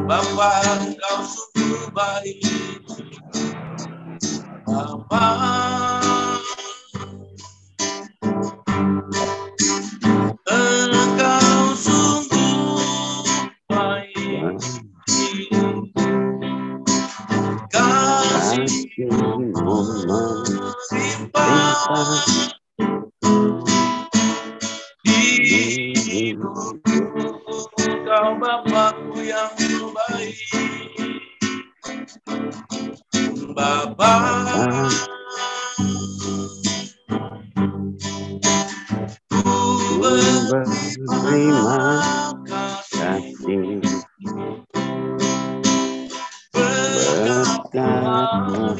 Bapa, Engkau sungguh baik. Bapa, Engkau sungguh baik. Kasih-Mu melimpah di hidupku. Engkau Bapakku yang terbaik. Bapa, ku berterima kasih berkat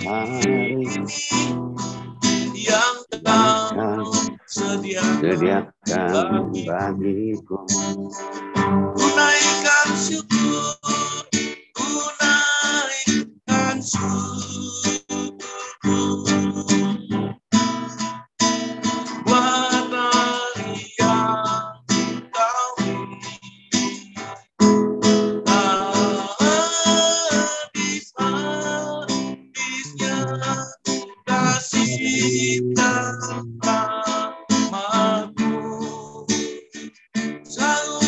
hari yang Kau sediakan bagiku. Ku naikkan syukur, ku naikkan syukurku buat hari yang Kau habis-habisnya kasih tanpaku selalu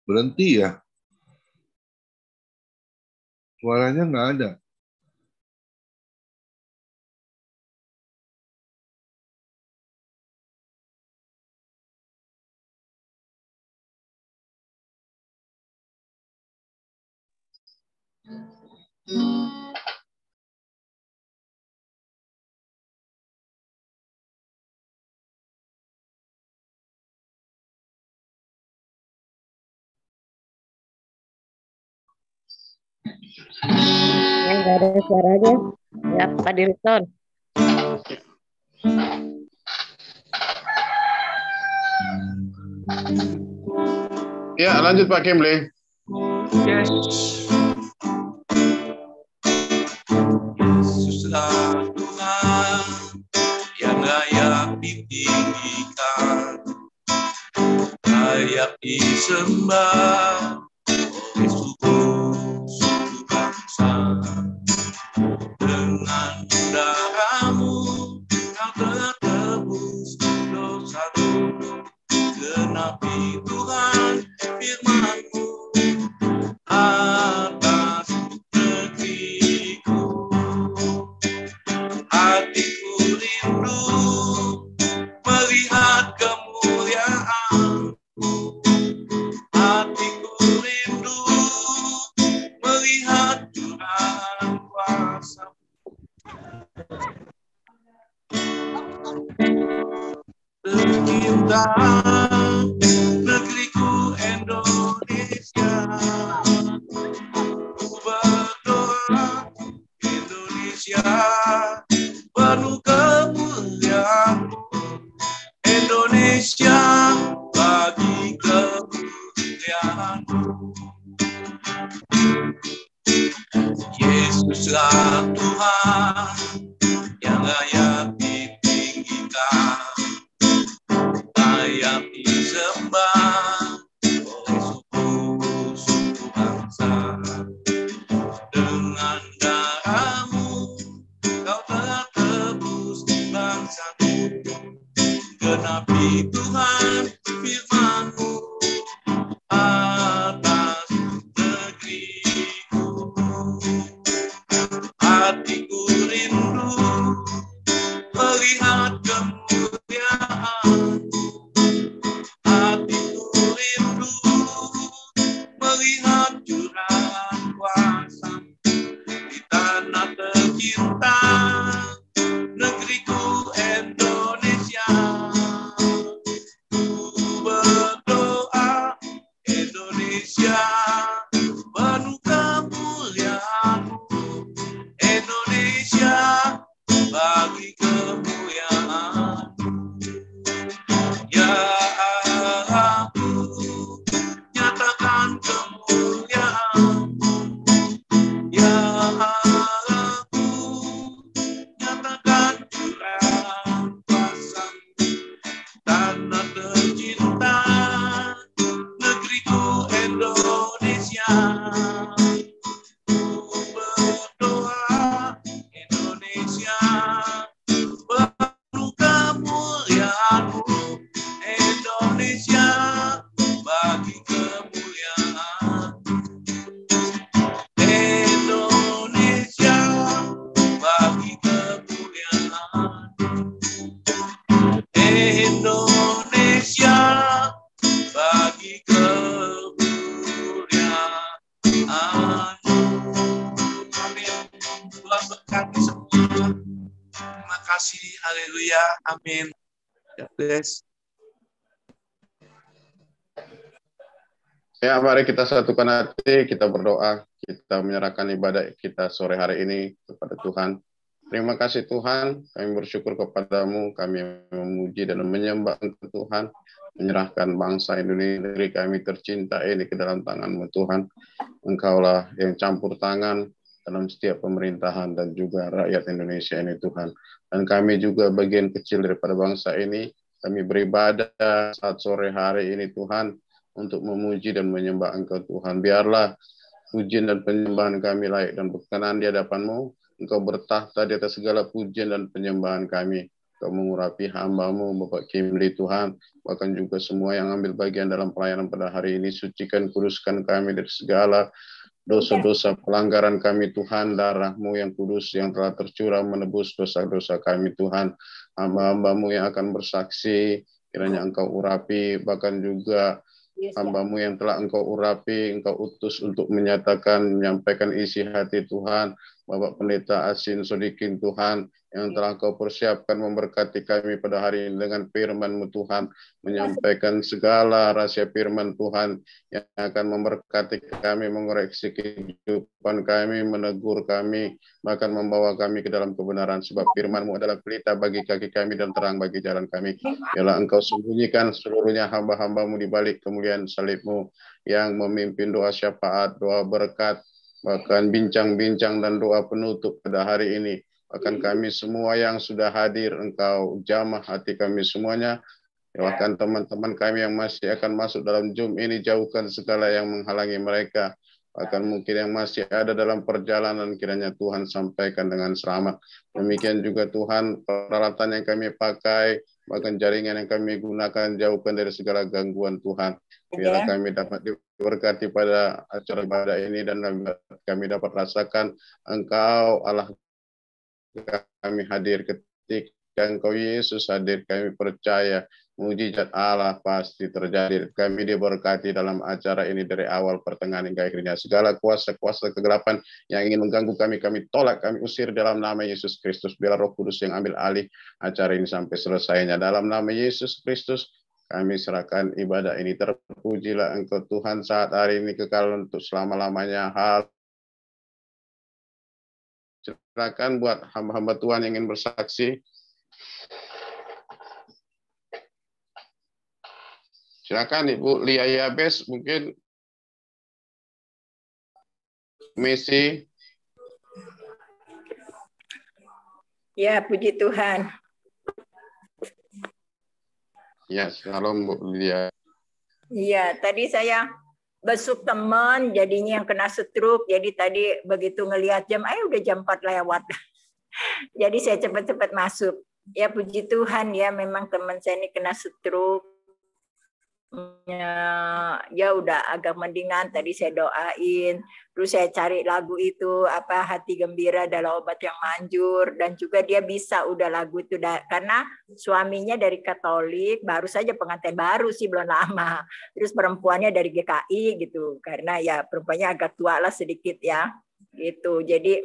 Berhenti ya. Suaranya nggak ada. Yang nggak ada suaranya. Ya, Pak Direktur. Ya, lanjut Pak Kimli. Yes. Yesuslah Tuhan yang layak ditinggikan, layak disembah oleh suku bangsa. Dengan darah-Mu kau telah tebus dosaku. Genapi Tuhan firman-Mu atas negeriku. Hatiku rindu melihat kemuliaan-Mu. Hatiku rindu melihat curahan kuasa-Mu. Tercinta negeriku Indonesia, ku berdoa Indonesia penuh kemuliaan-Mu. Indonesia bagi kemuliaan-Mu. Yesuslah Tuhan yang layak ditinggikan, layak disembah oleh suku bangsa. Dengan darah-Mu kau telah tebus bangsa-Ku. Genapi Tuhan firman-Mu atas negeriku. Hatiku rindu melihat kemuliaan-Mu. Hatiku rindu melihat curahan kuasa-Mu di tanah tercinta negeriku Indonesia. Ku berdoa Indonesia penuh kemuliaan-Mu. Indonesia bagi kemuliaan-Mu. Ya Allahku, nyatakan kemuliaan-Mu. Ya Allahku, nyatakan curahan kuasa-Mu. Tanah tercinta negeriku Indonesia. Ku berdoa Indonesia penuh kemuliaan-Mu. Indonesia bagi kemuliaan-Mu. Indonesia bagi kemuliaan-Mu. Indonesia bagi kemuliaan-Mu. Amin. Tuhan berkati semua. Terima kasih. Haleluya. Amin. God bless. Ya, mari kita satukan hati, kita berdoa, kita menyerahkan ibadah kita sore hari ini kepada Tuhan. Terima kasih Tuhan, kami bersyukur kepadamu, kami memuji dan menyembah Engkau Tuhan, menyerahkan bangsa Indonesia, negeri kami tercinta ini ke dalam tangan-Mu Tuhan. Engkaulah yang campur tangan dalam setiap pemerintahan dan juga rakyat Indonesia ini Tuhan. Dan kami juga bagian kecil daripada bangsa ini, kami beribadah saat sore hari ini Tuhan, untuk memuji dan menyembah Engkau Tuhan. Biarlah pujian dan penyembahan kami layak dan berkenan di hadapan-Mu. Engkau bertahta di atas segala pujian dan penyembahan kami. Kau mengurapi hamba-Mu, Bapak Kimli Tuhan, bahkan juga semua yang ambil bagian dalam pelayanan pada hari ini, sucikan, kuduskan kami dari segala dosa-dosa pelanggaran kami Tuhan, darah-Mu yang kudus yang telah tercurah menebus dosa-dosa kami Tuhan, hamba-hamba-Mu yang akan bersaksi, kiranya Engkau urapi, bahkan juga hamba-Mu yang telah Engkau urapi, Engkau utus untuk menyatakan, menyampaikan isi hati Tuhan, Bapak Pendeta Asin Sodikin Tuhan, yang telah Kau persiapkan memberkati kami pada hari ini dengan firman-Mu Tuhan, menyampaikan segala rahasia firman Tuhan yang akan memberkati kami, mengoreksi kehidupan kami, menegur kami, bahkan membawa kami ke dalam kebenaran, sebab firman-Mu adalah pelita bagi kaki kami dan terang bagi jalan kami. Biarlah Engkau sembunyikan seluruhnya hamba-hamba-Mu di balik kemuliaan salib-Mu yang memimpin doa syafaat, doa berkat, bahkan bincang-bincang dan doa penutup pada hari ini. Bahkan kami semua yang sudah hadir, Engkau jamah hati kami semuanya. Bahkan teman-teman kami yang masih akan masuk dalam Zoom ini, jauhkan segala yang menghalangi mereka. Bahkan mungkin yang masih ada dalam perjalanan, kiranya Tuhan sampaikan dengan selamat. Demikian juga Tuhan, peralatan yang kami pakai, bahkan jaringan yang kami gunakan, jauhkan dari segala gangguan Tuhan. Biarlah kami dapat diberkati pada acara ibadah ini, dan kami dapat rasakan Engkau Allah kami hadir. Ketika Engkau Yesus hadir, kami percaya mujizat Allah pasti terjadi. Kami diberkati dalam acara ini dari awal, pertengahan hingga akhirnya. Segala kuasa-kuasa kegelapan yang ingin mengganggu kami, kami tolak, kami usir dalam nama Yesus Kristus. Biar Roh Kudus yang ambil alih acara ini sampai selesainya. Dalam nama Yesus Kristus kami serahkan ibadah ini. Terpujilah Engkau Tuhan saat hari ini, kekal untuk selama-lamanya. Silakan buat hamba-hamba Tuhan yang ingin bersaksi. Silakan Ibu Lia Yabes, mungkin misi. Ya, puji Tuhan. Ya, shalom Bu Lia. Iya, tadi saya besuk teman, jadinya yang kena stroke. Jadi tadi begitu ngelihat jam, udah jam 4 lewat. Jadi saya cepat-cepat masuk. Ya puji Tuhan ya, memang teman saya ini kena stroke. Ya udah agak mendingan, tadi saya doain, terus saya cari lagu itu hati gembira adalah obat yang manjur, dan juga dia bisa udah lagu itu karena suaminya dari Katolik, baru saja pengantin baru sih, belum lama, terus perempuannya dari GKI gitu, karena ya perempuannya agak tua lah sedikit ya gitu. Jadi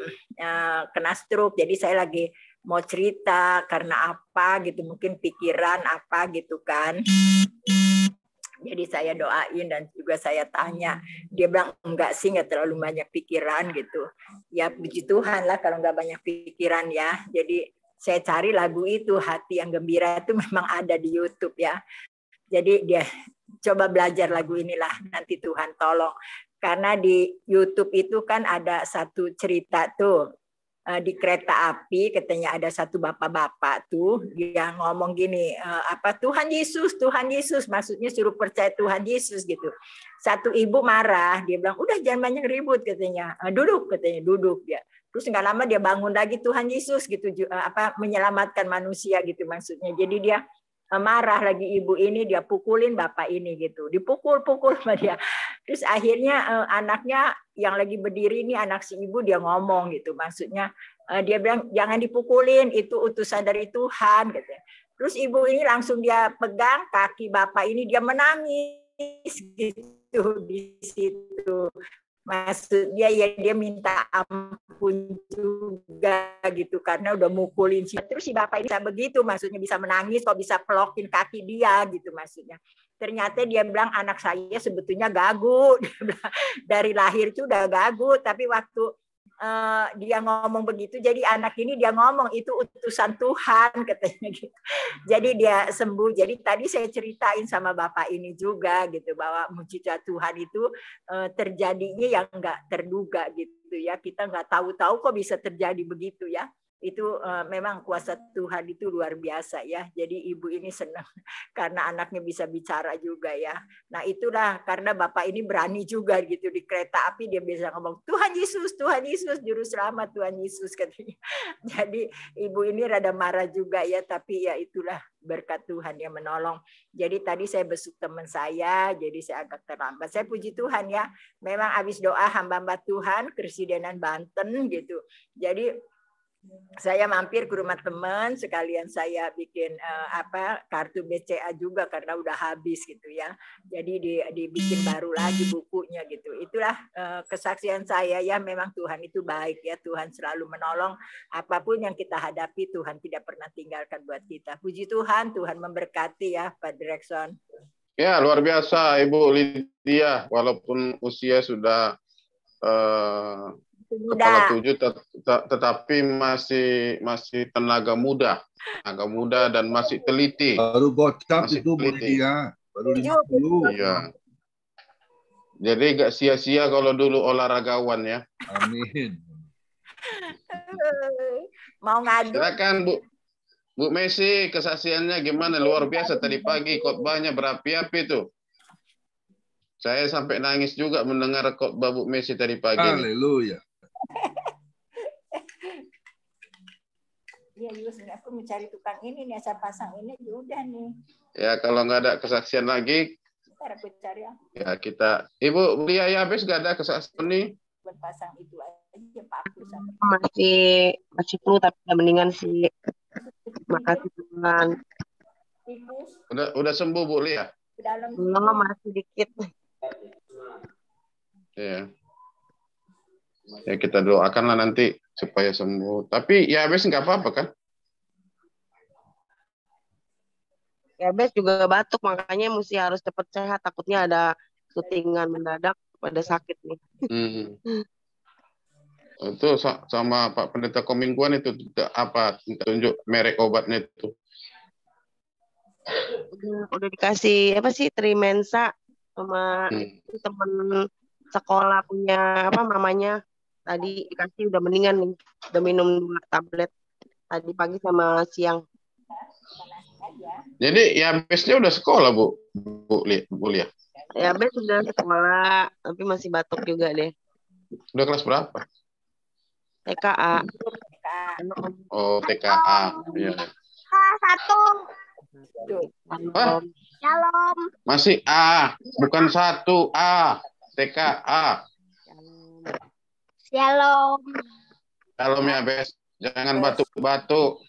kena stroke, jadi saya lagi mau cerita karena apa gitu, mungkin pikiran apa gitu kan. Jadi saya doain dan juga saya tanya. Dia bilang, enggak sih, enggak terlalu banyak pikiran gitu. Ya puji Tuhan lah kalau enggak banyak pikiran ya. Jadi saya cari lagu itu, Hati yang Gembira itu memang ada di YouTube ya. Jadi dia coba belajar lagu inilah, nanti Tuhan tolong. Karena di YouTube itu kan ada satu cerita tuh. Di kereta api katanya ada satu bapak-bapak tuh dia ngomong gini, Tuhan Yesus, maksudnya suruh percaya Tuhan Yesus gitu. Satu ibu marah, dia bilang udah jangan banyak ribut katanya, duduk dia. Terus nggak lama dia bangun lagi, Tuhan Yesus gitu, menyelamatkan manusia gitu maksudnya. Jadi dia marah lagi ibu ini, dia pukulin bapak ini gitu, dipukul sama dia. Terus akhirnya anaknya yang lagi berdiri ini, anak si ibu, dia ngomong gitu, maksudnya dia bilang jangan dipukulin, itu utusan dari Tuhan gitu. Terus ibu ini langsung dia pegang kaki bapak ini, dia menangis gitu di situ. Maksudnya ya dia minta ampun juga gitu karena udah mukulin sih. Terus si bapak ini bisa begitu, maksudnya bisa menangis kok, bisa pelokin kaki dia gitu maksudnya. Ternyata dia bilang anak saya sebetulnya gagu, dari lahir itu udah gagu, tapi waktu dia ngomong begitu, jadi anak ini dia ngomong itu utusan Tuhan katanya gitu. Jadi dia sembuh. Jadi tadi saya ceritain sama bapak ini juga gitu bahwa mujizat Tuhan itu terjadinya yang nggak terduga gitu ya. Kita nggak tahu-tahu kok bisa terjadi begitu ya. itu memang kuasa Tuhan itu luar biasa ya. Jadi ibu ini senang karena anaknya bisa bicara juga ya. Nah itulah karena Bapak ini berani juga gitu di kereta api dia bisa ngomong Tuhan Yesus, Juru Selamat Tuhan Yesus katanya. Jadi ibu ini rada marah juga ya, tapi ya itulah berkat Tuhan yang menolong. Jadi tadi saya besuk teman saya, jadi saya agak terlambat. Saya puji Tuhan ya, memang habis doa hamba-hamba Tuhan, Keresidenan Banten gitu. Jadi saya mampir ke rumah teman, sekalian saya bikin kartu BCA juga karena udah habis gitu ya. Jadi dibikin baru lagi bukunya gitu. Itulah kesaksian saya ya, memang Tuhan itu baik ya. Tuhan selalu menolong apapun yang kita hadapi, Tuhan tidak pernah tinggalkan buat kita. Puji Tuhan, Tuhan memberkati ya Pak Direkson. Ya, luar biasa Ibu Lydia, walaupun usia sudah kepala 7 tetapi masih tenaga muda dan masih teliti. Baru gocap itu Bu Lydia, baru 50. Iya. Jadi gak sia-sia kalau dulu olahragawan ya. Amin. Mau ngadu? Silakan Bu Messi, kesaksiannya gimana? Luar biasa tadi pagi khotbahnya berapi-api tuh. Saya sampai nangis juga mendengar khotbah Bu Messi tadi pagi. Haleluya. Iya, Yus, aku mencari tukang ini nih, saya pasang ini, udah nih. Ya, kalau nggak ada kesaksian lagi, ntar aku cari ya kita. Ibu Lia ya habis nggak ada kesaksian nih? Buat pasang itu aja, Pak. Masih flu tapi udah mendingan sih. Makasih Tuhan. Udah sembuh Bu Lia? Belum, masih dikit. Ya. Ya kita doakanlah nanti supaya sembuh. Tapi ya habis nggak apa-apa kan? Ya Bes juga batuk, makanya mesti harus cepat sehat. Takutnya ada syutingan mendadak pada sakit nih. Itu sama Pak Pendeta Komingguan itu apa tunjuk merek obatnya itu? Udah dikasih apa sih Trimensa sama temen sekolah punya mamanya. Tadi dikasih udah mendingan nih. Udah minum 2 tablet. Tadi pagi sama siang. Jadi ya besnya udah sekolah Bu Lia. Ya bes udah sekolah. Tapi masih batuk juga deh. Udah kelas berapa? TKA. Oh TKA. Iya. Shalom. Shalom. Masih A. Bukan 1A. TKA. Shalom. Shalom ya Bes. Jangan batuk-batuk.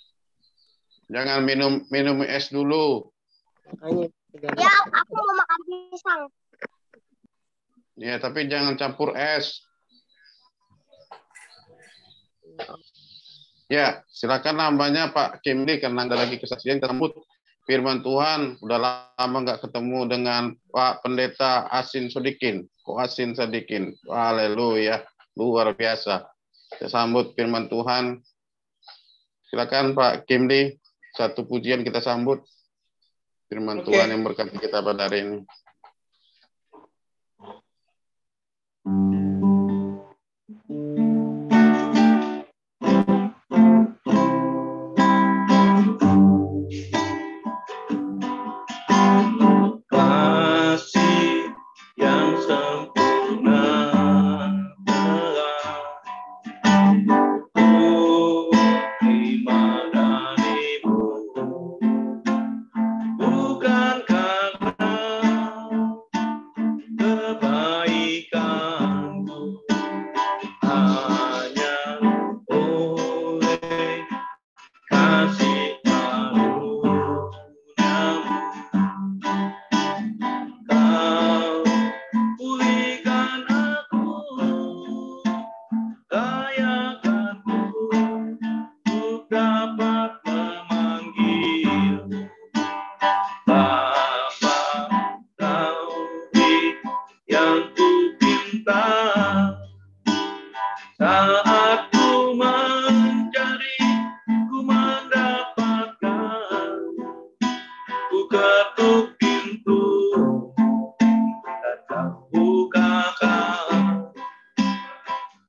Jangan minum es dulu. Ya, aku mau makan pisang. Ya, tapi jangan campur es. Ya, silakan hambanya Pak Kimli karena ada lagi kesaksian tersebut. Firman Tuhan, udah lama nggak ketemu dengan Pak Pendeta Asin Sodikin. Ko Asin Sodikin. Haleluya. Luar biasa. Kita sambut firman Tuhan. Silakan Pak Kimli. Satu pujian kita sambut. Firman Tuhan yang berkati kita pada hari ini. Kasih yang sempurna telah ku terima darimu, bukan karena kebaikanku, hanya oleh kasih karuniamu. Kau pulihkan aku, layakanku untuk dapat memanggilmu Bapa. Kau yang ku pinta saat ku mencari, ku mendapatkan, ku ketuk pintu dan kau bukakan.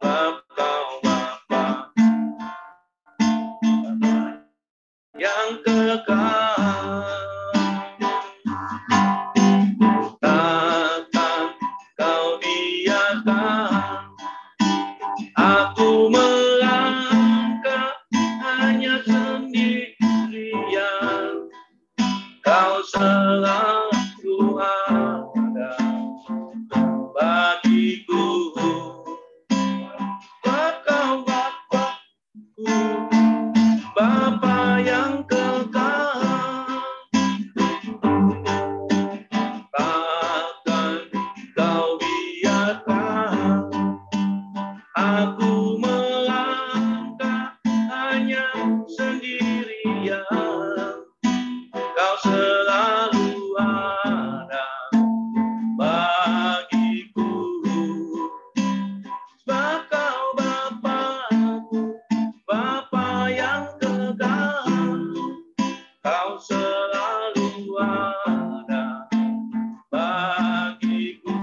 Bapa, Bapa, yang kekal. Takkan kau biarkan aku melangkah hanya sendirian. Kau selalu ada bagiku. Kau Bapakku, Bapa yang kekal. Takkan kau biarkan aku melangkah hanya sendirian. Kau selalu ada bagiku. Sebab kau Bapakku, Bapa yang kekal. Kau selalu ada bagiku.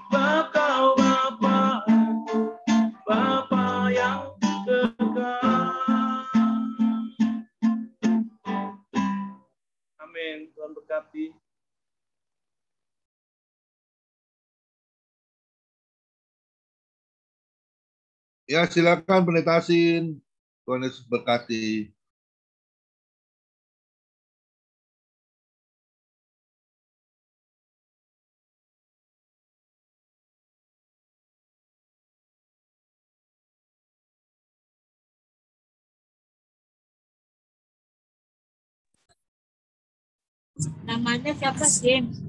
Sebab kau Bapakku, Bapa yang kekal. Amin. Tuhan berkati. Ya, silakan Pendeta Asin. Tuhan Yesus berkati. Namanya siapa, James?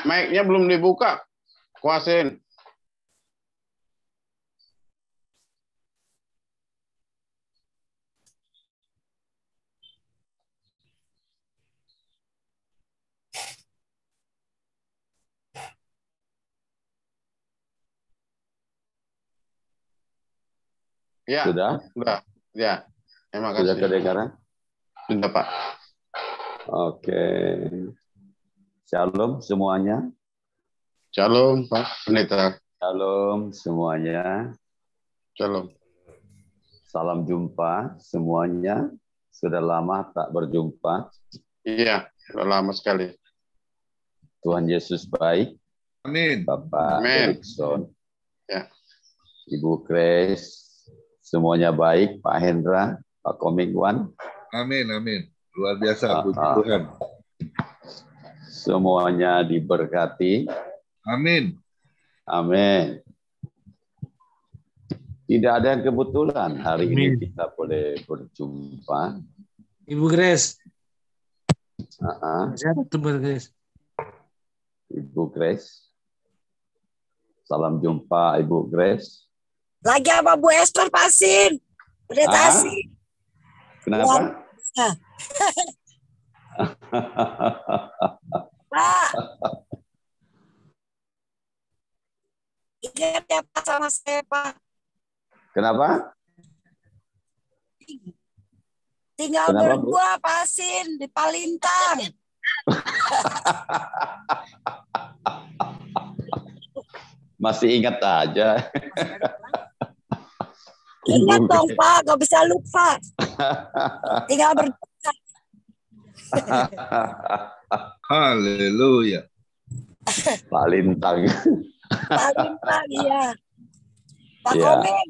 Mic-nya belum dibuka. Kuasin. Ya, Sudah? Ya, terima kasih. Sudah kedengaran? Sudah, Pak. Oke. Shalom semuanya. Shalom, Pak Pendeta. Shalom semuanya. Shalom. Salam jumpa semuanya. Sudah lama tak berjumpa. Iya, sudah lama sekali. Tuhan Yesus baik. Amin. Bapak Amin. Erikson. Ya. Ibu Grace. Semuanya baik. Pak Hendra. Pak Komingwan. Amin, amin. Luar biasa, puji Tuhan. Semuanya diberkati. Amin. Amin. Tidak ada yang kebetulan hari ini kita boleh berjumpa. Ibu Grace. Siapa tuh Ibu Grace? Ibu Grace. Salam jumpa Ibu Grace. Lagi apa Bu Esther Pasin? Pendeta Asin. Kenapa? Pak. Ingat ya Pak sama saya Pak. Kenapa? Tinggal Kenapa, berdua Pak Asin di Palintang. Masih ingat aja. Ingat dong Pak, gak bisa lupa. Tinggal berdua. Haleluya. Palintang. Palintang, iya. Pak Ya. Koming.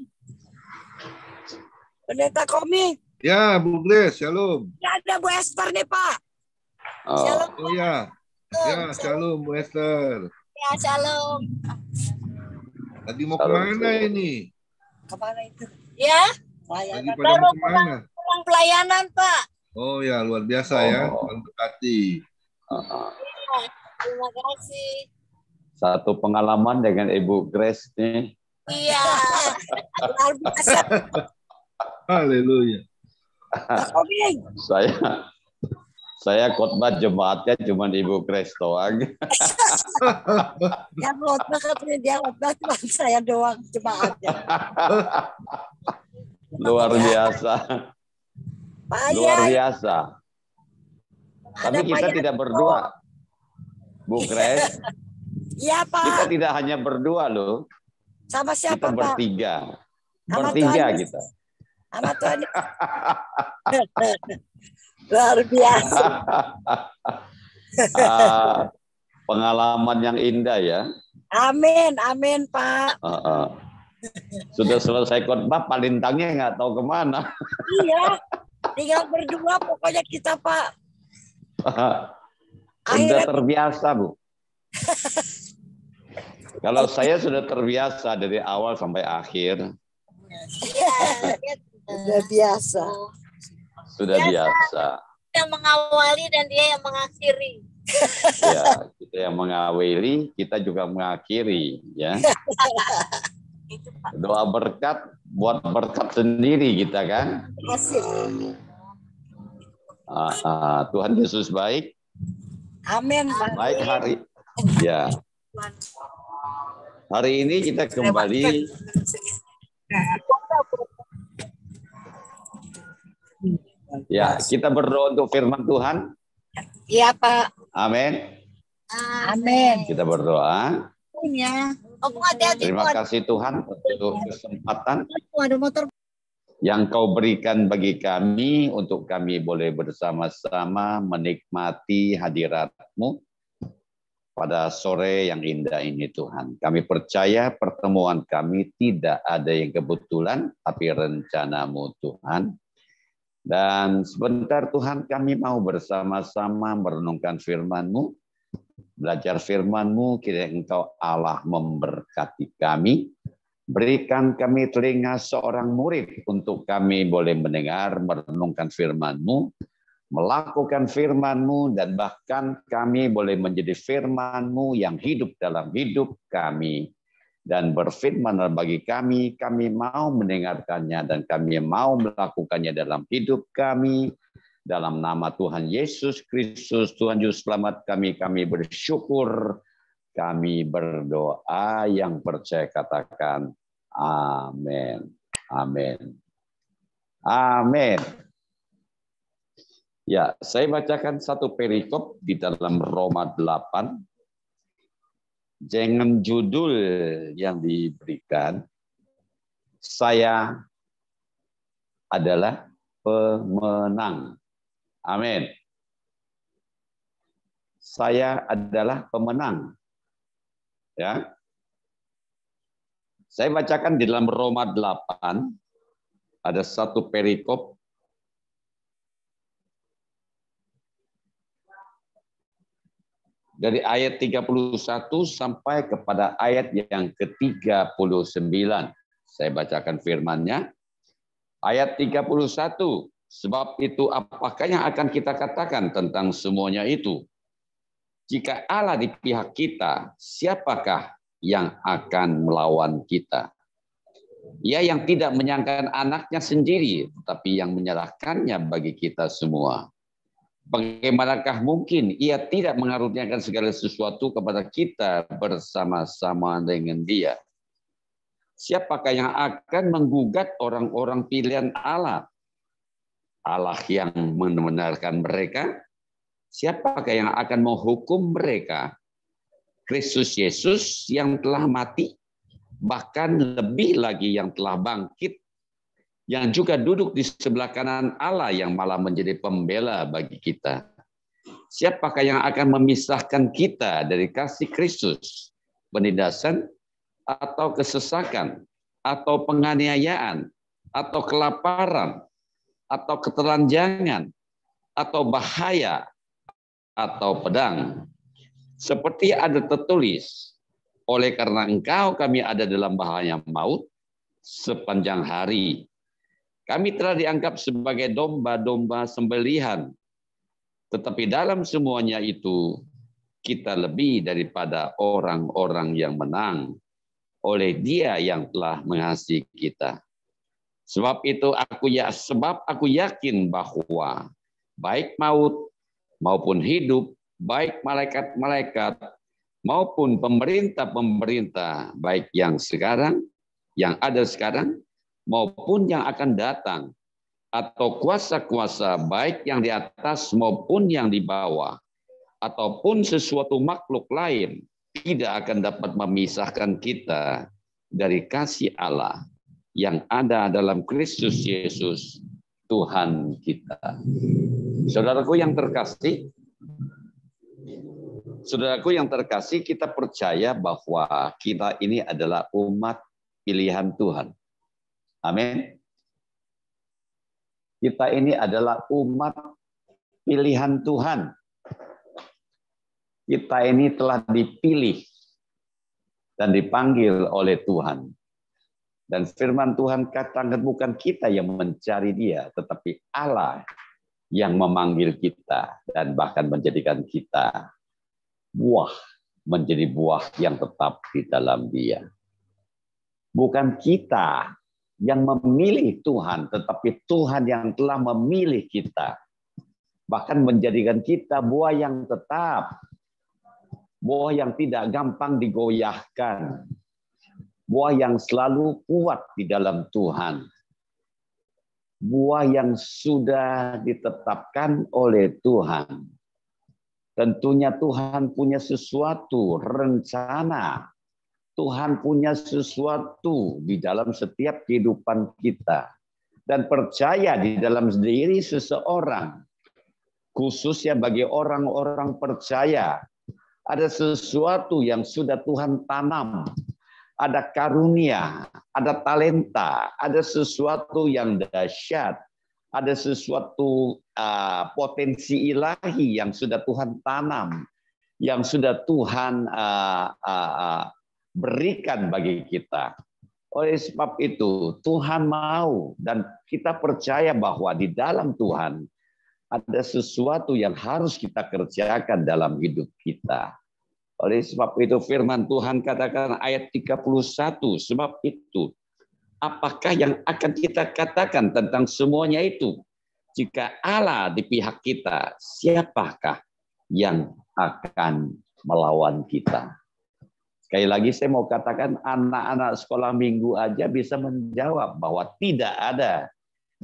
Pendeta Koming. Ya, Bu Grace, shalom. Ya, ada Bu Esther nih Pak. Oh. Shalom. Oh ya. Ya, shalom Bu Esther. Ya, shalom. Tadi mau Shalom, kemana shalom. ini? Kemana itu? Ya, Tadi pada baru mau kemana? pulang pelayanan Pak. Oh ya, luar biasa ya. Oh. Tuhan berkati. Terima kasih. Satu pengalaman dengan Ibu Grace nih. Iya. Luar biasa. Haleluya. Pak Koming. Saya khotbah jemaatnya cuma Ibu Grace doang. Yang khotbah katanya dia khotbah cuma saya doang jemaatnya. Luar biasa. Pak Luar Yai, biasa. Tapi ada Pak kita Yai. tidak berdua. Bu Kres, Iya kita Pak. tidak hanya berdua loh. Sama Kita siapa Pak? bertiga. Sama Bertiga Tuhan. kita. Sama Tuhan. Luar biasa. Pengalaman yang indah ya. Amin, amin Pak. Sudah selesai khotbah, Pak Lintangnya nggak tahu kemana. Iya, tinggal berdua pokoknya kita Pak. Sudah terbiasa Bu. Kalau saya sudah terbiasa dari awal sampai akhir. Sudah biasa. Sudah biasa. Yang mengawali dan dia yang mengakhiri. Ya, kita yang mengawali, kita juga mengakhiri, ya. Doa berkat, buat berkat sendiri kita kan. Tuhan Yesus baik. Amin. Baik ya. Hari ini kita kembali ya, kita berdoa untuk firman Tuhan. Iya, Pak. Amin. Amin. Kita berdoa. Ya. Terima kasih Tuhan untuk kesempatan yang Kau berikan bagi kami untuk kami boleh bersama-sama menikmati hadirat-Mu pada sore yang indah ini Tuhan. Kami percaya pertemuan kami tidak ada yang kebetulan, tapi rencana-Mu Tuhan. Dan sebentar Tuhan kami mau bersama-sama merenungkan firman-Mu, belajar firman-Mu, kiranya Engkau Allah memberkati kami. Berikan kami telinga seorang murid untuk kami boleh mendengar, merenungkan firman-Mu, melakukan firman-Mu, dan bahkan kami boleh menjadi firman-Mu yang hidup dalam hidup kami. Dan berfirman bagi kami mau mendengarkannya dan kami mau melakukannya dalam hidup kami. Dalam nama Tuhan Yesus Kristus, Tuhan Juru Selamat kami bersyukur. Kami berdoa yang percaya katakan amin. Amin. Amin. Ya, saya bacakan satu perikop di dalam Roma 8. Dengan judul yang diberikan, saya adalah pemenang. Amin. Saya adalah pemenang. Ya. Saya bacakan di dalam Roma 8 ada satu perikop dari ayat 31 sampai kepada ayat yang ke-39. Saya bacakan firman-Nya. Ayat 31. Sebab itu apakah yang akan kita katakan tentang semuanya itu? Jika Allah di pihak kita, siapakah yang akan melawan kita? Ia yang tidak menyangkakan anaknya sendiri, tetapi yang menyerahkannya bagi kita semua. Bagaimanakah mungkin ia tidak mengaruniakan segala sesuatu kepada kita bersama-sama dengan Dia? Siapakah yang akan menggugat orang-orang pilihan Allah? Allah yang membenarkan mereka? Siapakah yang akan menghukum mereka? Kristus Yesus yang telah mati, bahkan lebih lagi yang telah bangkit, yang juga duduk di sebelah kanan Allah yang malah menjadi pembela bagi kita. Siapakah yang akan memisahkan kita dari kasih Kristus? Penindasan atau kesesakan atau penganiayaan atau kelaparan atau ketelanjangan atau bahaya atau pedang. Seperti ada tertulis, oleh karena engkau kami ada dalam bahaya maut sepanjang hari. Kami telah dianggap sebagai domba-domba sembelihan. Tetapi dalam semuanya itu, kita lebih daripada orang-orang yang menang oleh Dia yang telah mengasihi kita. Sebab itu aku yakin bahwa baik maut maupun hidup, baik malaikat-malaikat maupun pemerintah-pemerintah baik yang sekarang, yang ada sekarang, maupun yang akan datang, atau kuasa-kuasa baik yang di atas maupun yang di bawah, ataupun sesuatu makhluk lain, tidak akan dapat memisahkan kita dari kasih Allah yang ada dalam Kristus Yesus, Tuhan kita. Saudaraku yang terkasih, kita percaya bahwa kita ini adalah umat pilihan Tuhan. Amin. Kita ini adalah umat pilihan Tuhan. Kita ini telah dipilih dan dipanggil oleh Tuhan. Dan firman Tuhan katakan bukan kita yang mencari Dia, tetapi Allah yang memanggil kita dan bahkan menjadikan kita menjadi buah yang tetap di dalam Dia. Bukan kita yang memilih Tuhan, tetapi Tuhan yang telah memilih kita. Bahkan menjadikan kita buah yang tetap. Buah yang tidak gampang digoyahkan. Buah yang selalu kuat di dalam Tuhan. Buah yang sudah ditetapkan oleh Tuhan. Tentunya Tuhan punya sesuatu, rencana. Tuhan punya sesuatu di dalam setiap kehidupan kita. Dan percaya di dalam diri seseorang. Khususnya bagi orang-orang percaya. Ada sesuatu yang sudah Tuhan tanam. Ada karunia, ada talenta, ada sesuatu yang dahsyat. Ada sesuatu potensi ilahi yang sudah Tuhan tanam. Yang sudah Tuhan berikan bagi kita. Oleh sebab itu, Tuhan mau dan kita percaya bahwa di dalam Tuhan ada sesuatu yang harus kita kerjakan dalam hidup kita. Oleh sebab itu firman Tuhan katakan ayat 31, sebab itu apakah yang akan kita katakan tentang semuanya itu? Jika Allah di pihak kita, siapakah yang akan melawan kita? Sekali lagi saya mau katakan anak-anak sekolah minggu aja bisa menjawab bahwa tidak ada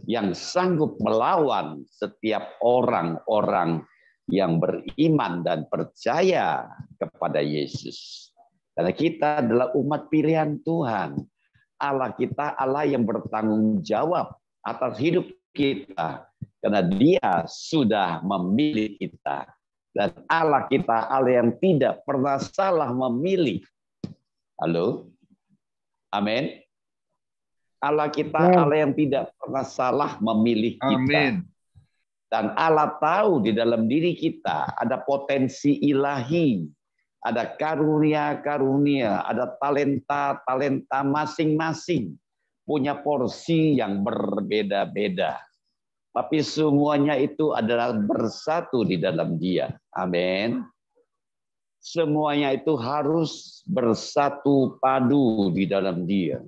yang sanggup melawan setiap orang-orang yang beriman dan percaya kepada Yesus. Karena kita adalah umat pilihan Tuhan. Allah kita Allah yang bertanggung jawab atas hidup kita. Karena Dia sudah memilih kita. Dan Allah kita Allah yang tidak pernah salah memilih. Halo? Amin. Allah kita Allah yang tidak pernah salah memilih kita. Amin. Dan Allah tahu di dalam diri kita ada potensi ilahi, ada karunia-karunia, ada talenta-talenta masing-masing, punya porsi yang berbeda-beda. Tapi semuanya itu adalah bersatu di dalam Dia. Amin. Semuanya itu harus bersatu padu di dalam Dia.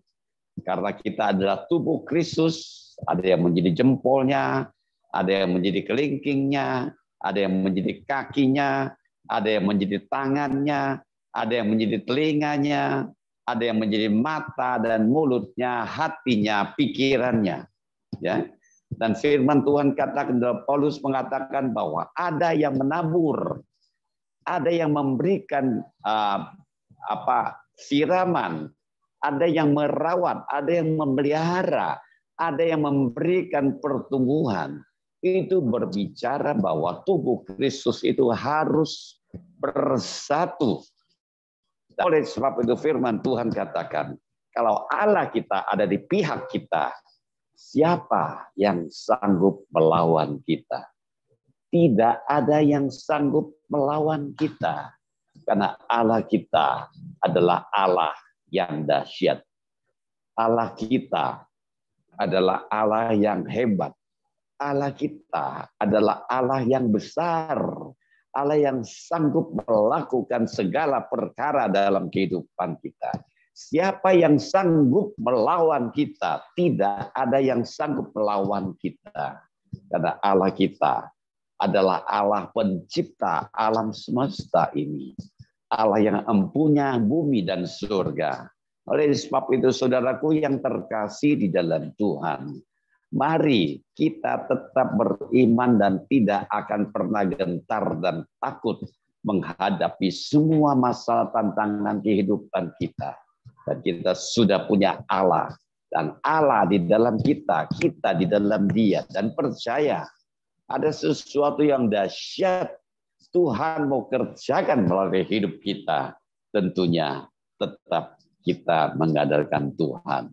Karena kita adalah tubuh Kristus, ada yang menjadi jempolnya, ada yang menjadi kelingkingnya, ada yang menjadi kakinya, ada yang menjadi tangannya, ada yang menjadi telinganya, ada yang menjadi mata dan mulutnya, hatinya, pikirannya. Ya. Dan firman Tuhan katakan, Paulus mengatakan bahwa ada yang menabur, ada yang memberikan siraman, ada yang merawat, ada yang memelihara, ada yang memberikan pertumbuhan. Itu berbicara bahwa tubuh Kristus itu harus bersatu. Oleh sebab itu firman Tuhan katakan, kalau Allah kita ada di pihak kita, siapa yang sanggup melawan kita? Tidak ada yang sanggup melawan kita. Karena Allah kita adalah Allah yang dahsyat. Allah kita adalah Allah yang hebat. Allah kita adalah Allah yang besar. Allah yang sanggup melakukan segala perkara dalam kehidupan kita. Siapa yang sanggup melawan kita? Tidak ada yang sanggup melawan kita. Karena Allah kita adalah Allah pencipta alam semesta ini. Allah yang empunya bumi dan surga. Oleh sebab itu, saudaraku yang terkasih di dalam Tuhan, mari kita tetap beriman dan tidak akan pernah gentar dan takut menghadapi semua masalah tantangan kehidupan kita. Dan kita sudah punya Allah. Dan Allah di dalam kita di dalam Dia. Dan percaya ada sesuatu yang dahsyat Tuhan mau kerjakan melalui hidup kita. Tentunya tetap kita mengandalkan Tuhan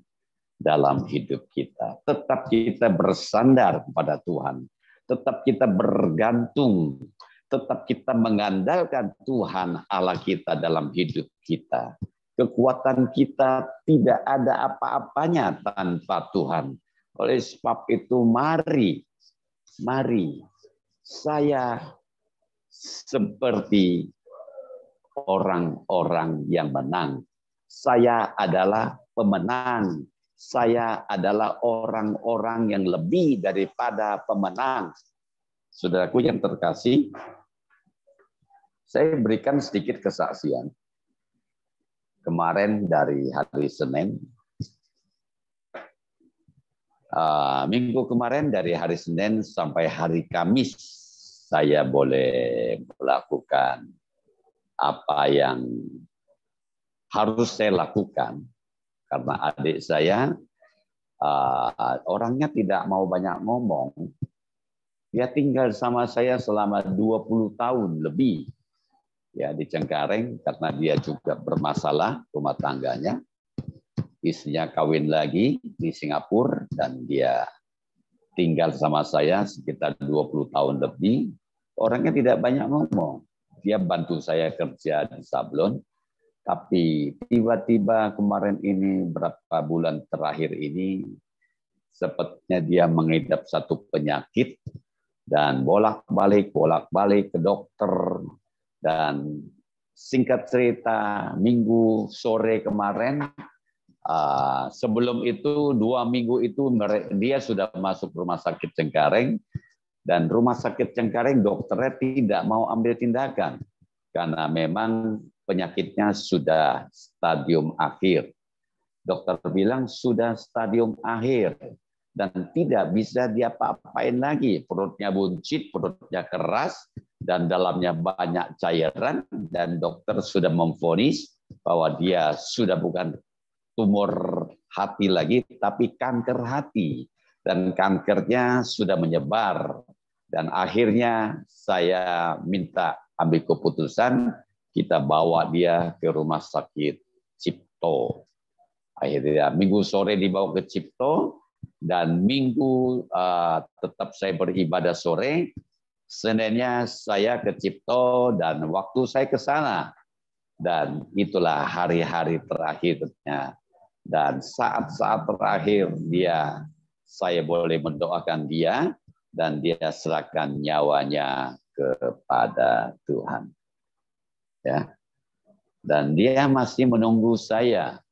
dalam hidup kita. Tetap kita bersandar kepada Tuhan. Tetap kita bergantung. Tetap kita mengandalkan Tuhan Allah kita dalam hidup kita. Kekuatan kita tidak ada apa-apanya tanpa Tuhan. Oleh sebab itu mari saya seperti orang-orang yang menang. Saya adalah pemenang. Saya adalah orang-orang yang lebih daripada pemenang. Saudaraku yang terkasih, saya berikan sedikit kesaksian. Kemarin dari hari Senin, minggu kemarin dari hari Senin sampai hari Kamis, saya boleh melakukan apa yang harus saya lakukan. Karena adik saya orangnya tidak mau banyak ngomong. Dia tinggal sama saya selama 20 tahun lebih. Ya, di Cengkareng karena dia juga bermasalah rumah tangganya. Istrinya kawin lagi di Singapura dan dia tinggal sama saya sekitar 20 tahun lebih. Orangnya tidak banyak ngomong. Dia bantu saya kerja di sablon. Tapi tiba-tiba kemarin ini, berapa bulan terakhir ini, sepertinya dia mengidap satu penyakit dan bolak-balik ke dokter. Dan singkat cerita, minggu sore kemarin, sebelum itu 2 minggu itu dia sudah masuk rumah sakit Cengkareng. Dan rumah sakit Cengkareng dokternya tidak mau ambil tindakan. Karena memang penyakitnya sudah stadium akhir. Dokter bilang sudah stadium akhir. Dan tidak bisa diapa-apain lagi. Perutnya buncit, perutnya keras, dan dalamnya banyak cairan. Dan dokter sudah memvonis bahwa dia sudah bukan tumor hati lagi, tapi kanker hati. Dan kankernya sudah menyebar. Dan akhirnya saya minta ambil keputusan, kita bawa dia ke rumah sakit Cipto. Akhirnya minggu sore dibawa ke Cipto, dan minggu tetap saya beribadah sore. Seninnya saya ke Cipto, dan waktu saya ke sana. Dan itulah hari-hari terakhirnya. Dan saat-saat terakhir saya boleh mendoakan dia, dan dia serahkan nyawanya kepada Tuhan. Ya. Dan dia masih menunggu saya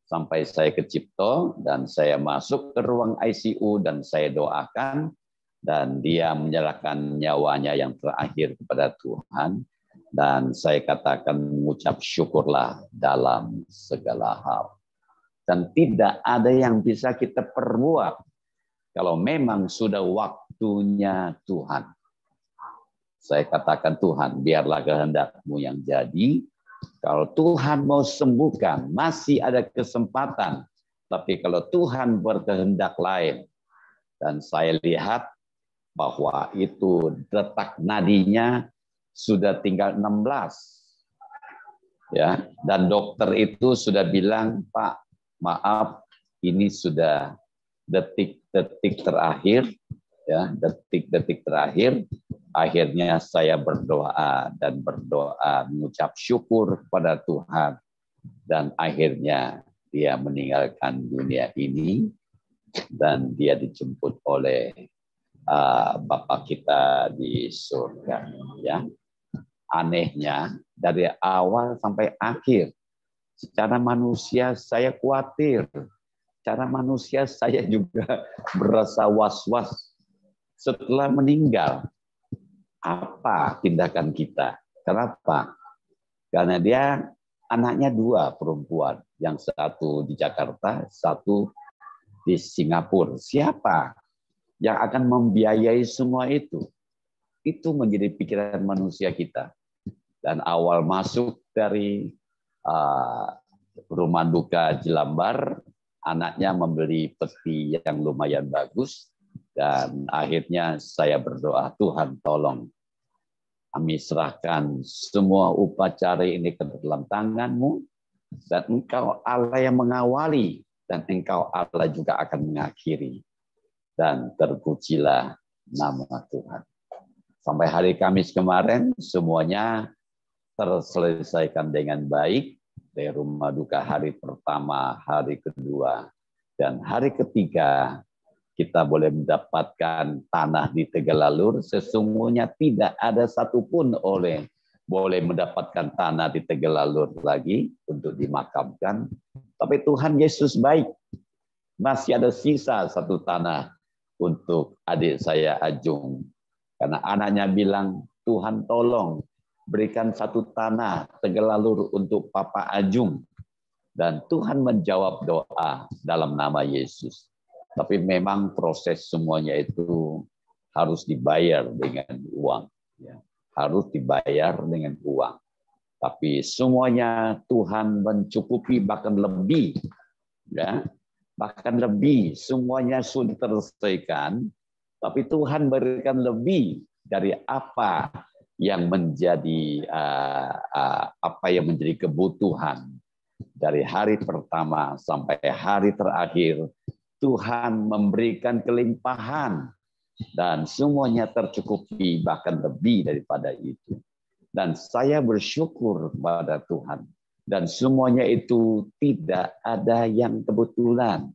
sampai saya ke Cipto, dan saya masuk ke ruang ICU dan saya doakan, dan dia menyerahkan nyawanya yang terakhir kepada Tuhan. Dan saya katakan mengucap syukurlah dalam segala hal. Dan tidak ada yang bisa kita perbuat kalau memang sudah waktunya Tuhan. Saya katakan, Tuhan, biarlah kehendak-Mu yang jadi. Kalau Tuhan mau sembuhkan, masih ada kesempatan. Tapi kalau Tuhan berkehendak lain, dan saya lihat bahwa itu detak nadinya sudah tinggal 16. Ya, dan dokter itu sudah bilang, Pak, maaf, ini sudah detik-detik terakhir, ya, detik-detik terakhir. Akhirnya saya berdoa mengucap syukur kepada Tuhan, dan akhirnya dia meninggalkan dunia ini dan dia dijemput oleh Bapa kita di surga. Ya, anehnya dari awal sampai akhir, secara manusia saya khawatir. Secara manusia saya juga berasa was-was. Setelah meninggal, apa tindakan kita? Kenapa? Karena dia anaknya 2 perempuan, yang satu di Jakarta, satu di Singapura. Siapa yang akan membiayai semua itu? Itu menjadi pikiran manusia kita. Dan awal masuk dari rumah duka Jelambar, anaknya membeli peti yang lumayan bagus, dan akhirnya saya berdoa, Tuhan tolong, kami serahkan semua upacara ini ke dalam tangan-Mu, dan Engkau Allah yang mengawali, dan Engkau Allah juga akan mengakhiri. Dan terpujilah nama Tuhan. Sampai hari Kamis kemarin, semuanya terselesaikan dengan baik. Dari rumah duka hari pertama, hari kedua, dan hari ketiga, kita boleh mendapatkan tanah di Tegalalur. Sesungguhnya tidak ada satupun boleh mendapatkan tanah di Tegalalur lagi untuk dimakamkan. Tapi Tuhan Yesus baik. Masih ada sisa 1 tanah untuk adik saya Ajung. Karena anaknya bilang, Tuhan tolong berikan 1 tanah Tegalalur untuk Papa Ajung. Dan Tuhan menjawab doa dalam nama Yesus. Tapi memang proses semuanya itu harus dibayar dengan uang. Ya. Harus dibayar dengan uang. Tapi semuanya Tuhan mencukupi, bahkan lebih. Ya. Bahkan lebih. Semuanya sudah terselesaikan. Tapi Tuhan berikan lebih dari apa yang menjadi kebutuhan. Dari hari pertama sampai hari terakhir, Tuhan memberikan kelimpahan dan semuanya tercukupi, bahkan lebih daripada itu. Dan saya bersyukur kepada Tuhan. Dan semuanya itu tidak ada yang kebetulan,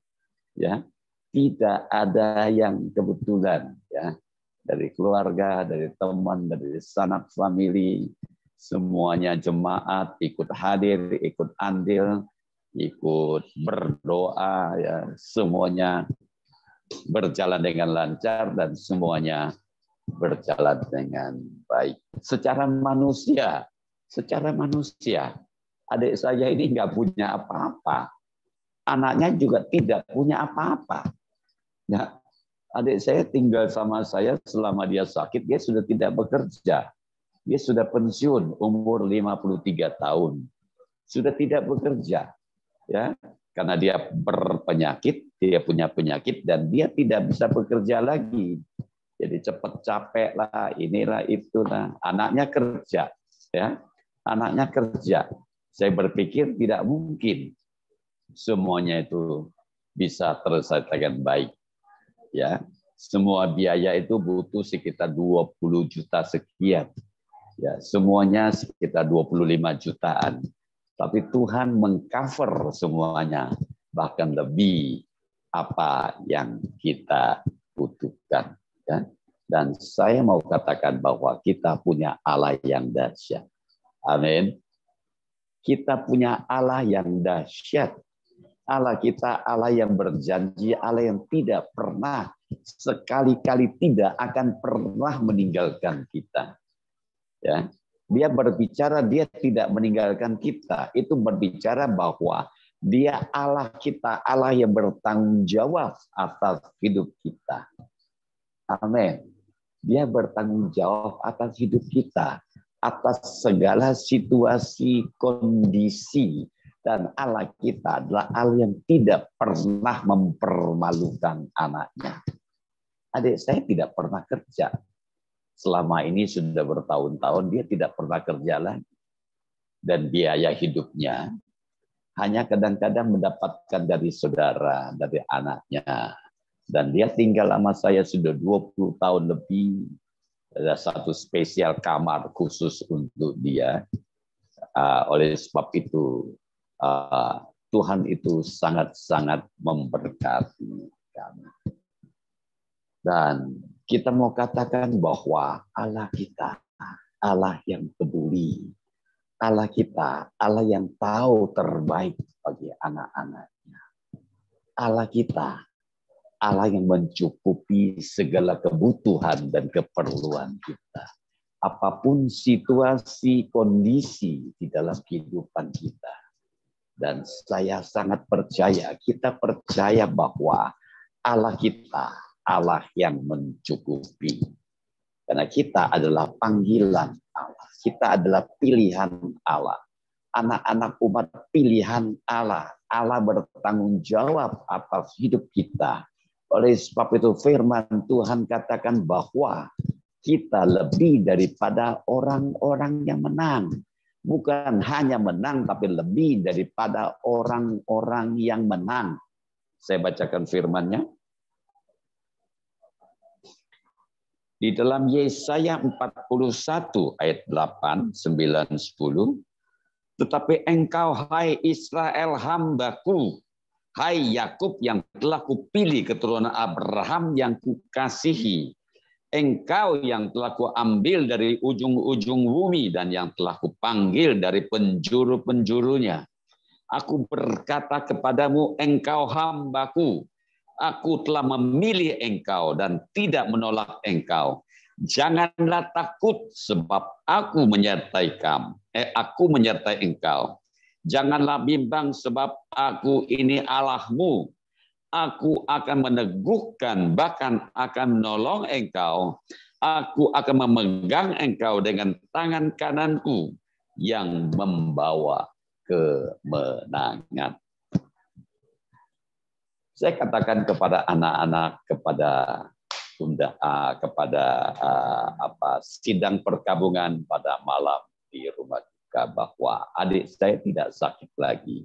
ya, tidak ada yang kebetulan, ya. Dari keluarga, dari teman, dari sanak famili, semuanya jemaat ikut hadir, ikut andil, ikut berdoa, ya, semuanya berjalan dengan lancar dan semuanya berjalan dengan baik. Secara manusia, adik saya ini nggak punya apa-apa, anaknya juga tidak punya apa-apa. Ya, adik saya tinggal sama saya selama dia sakit, dia sudah tidak bekerja. Dia sudah pensiun, umur 53 tahun. Sudah tidak bekerja. Ya, karena dia berpenyakit, dia punya penyakit, dan dia tidak bisa bekerja lagi. Jadi cepat capek lah, inilah itulah. Anaknya kerja. Ya, anaknya kerja. Saya berpikir tidak mungkin semuanya itu bisa terselesaikan dengan baik. Ya, semua biaya itu butuh sekitar 20 juta sekian. Ya, semuanya sekitar 25 jutaan. Tapi Tuhan mengcover semuanya, bahkan lebih apa yang kita butuhkan. Ya. Dan saya mau katakan bahwa kita punya Allah yang dahsyat. Amin. Kita punya Allah yang dahsyat. Allah kita Allah yang berjanji, Allah yang tidak pernah, sekali-kali tidak akan pernah meninggalkan kita. Ya, dia berbicara, dia tidak meninggalkan kita. Itu berbicara bahwa dia Allah kita, Allah yang bertanggung jawab atas hidup kita. Amin. Dia bertanggung jawab atas hidup kita, atas segala situasi, kondisi. Dan Allah kita adalah Allah yang tidak pernah mempermalukan anaknya. Adik saya tidak pernah kerja. Selama ini sudah bertahun-tahun dia tidak pernah kerja lagi. Dan biaya hidupnya hanya kadang-kadang mendapatkan dari saudara, dari anaknya. Dan dia tinggal sama saya sudah 20 tahun lebih. Ada satu spesial kamar khusus untuk dia. Oleh sebab itu, Tuhan itu sangat-sangat memberkati kami. Dan kita mau katakan bahwa Allah kita, Allah yang peduli. Allah kita, Allah yang tahu terbaik bagi anak-anaknya. Allah kita, Allah yang mencukupi segala kebutuhan dan keperluan kita. apapun situasi, kondisi di dalam kehidupan kita. Dan saya sangat percaya, kita percaya bahwa Allah kita, Allah yang mencukupi. Karena kita adalah panggilan Allah. Kita adalah pilihan Allah. Anak-anak umat pilihan Allah. Allah bertanggung jawab atas hidup kita. Oleh sebab itu firman Tuhan katakan bahwa kita lebih daripada orang-orang yang menang. Bukan hanya menang, tapi lebih daripada orang-orang yang menang. Saya bacakan firman-Nya. Di dalam Yesaya 41 ayat 8, 9, 10. Tetapi engkau, hai Israel hambaku, hai Yakub yang telah kupilih keturunan Abraham yang kukasihi. Engkau yang telah kuambil dari ujung-ujung bumi dan yang telah kupanggil dari penjuru-penjurunya. Aku berkata kepadamu, engkau hambaku. Aku telah memilih engkau dan tidak menolak engkau. Janganlah takut sebab aku menyertai kamu. Aku menyertai engkau. Janganlah bimbang sebab aku ini Allahmu. Aku akan meneguhkan, bahkan akan menolong engkau. Aku akan memegang engkau dengan tangan kananku yang membawa kemenangan. Saya katakan kepada anak-anak, kepada sidang perkabungan pada malam di rumah duka bahwa adik saya tidak sakit lagi.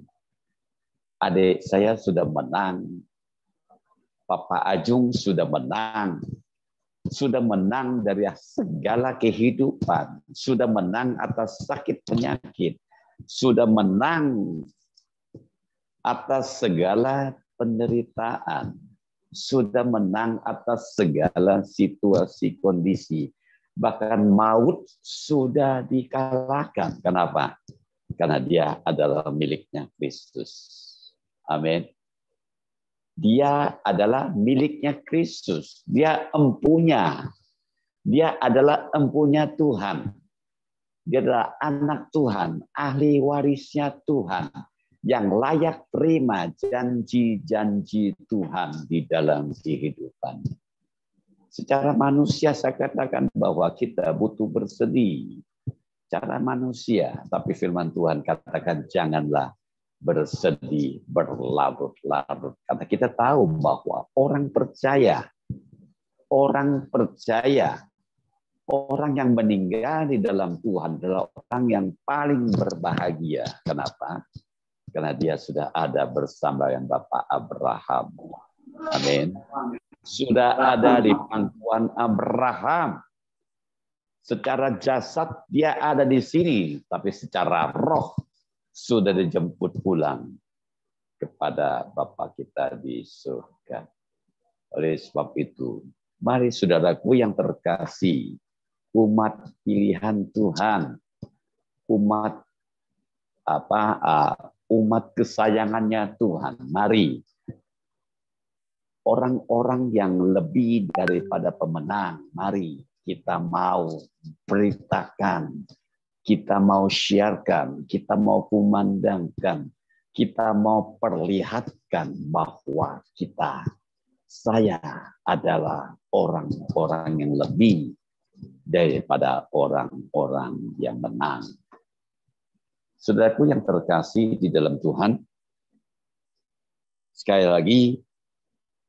Adik saya sudah menang. Papa Ajung sudah menang. Sudah menang dari segala kehidupan. Sudah menang atas sakit penyakit. Sudah menang atas segala penderitaan. Sudah menang atas segala situasi kondisi. Bahkan maut sudah dikalahkan. Kenapa? Karena dia adalah miliknya Kristus. Amin. Dia adalah miliknya Kristus. Dia empunya. Dia adalah empunya Tuhan. Dia adalah anak Tuhan, ahli warisnya Tuhan, yang layak terima janji-janji Tuhan di dalam kehidupan. Secara manusia saya katakan bahwa kita butuh bersedih. Cara manusia, tapi firman Tuhan katakan janganlah bersedih, berlarut-larut. Karena kita tahu bahwa orang percaya, orang yang meninggal di dalam Tuhan adalah orang yang paling berbahagia. Kenapa? Karena dia sudah ada bersama dengan Bapak Abraham. Amin. Sudah ada di pangkuan Abraham. Secara jasad dia ada di sini, tapi secara roh sudah dijemput pulang kepada Bapa kita di surga. Oleh sebab itu, mari saudaraku yang terkasih, umat pilihan Tuhan, umat kesayangannya Tuhan, mari orang-orang yang lebih daripada pemenang, mari kita mau beritakan, kita mau siarkan, kita mau kumandangkan, kita mau perlihatkan bahwa saya adalah orang-orang yang lebih daripada orang-orang yang menang. Saudaraku yang terkasih di dalam Tuhan, sekali lagi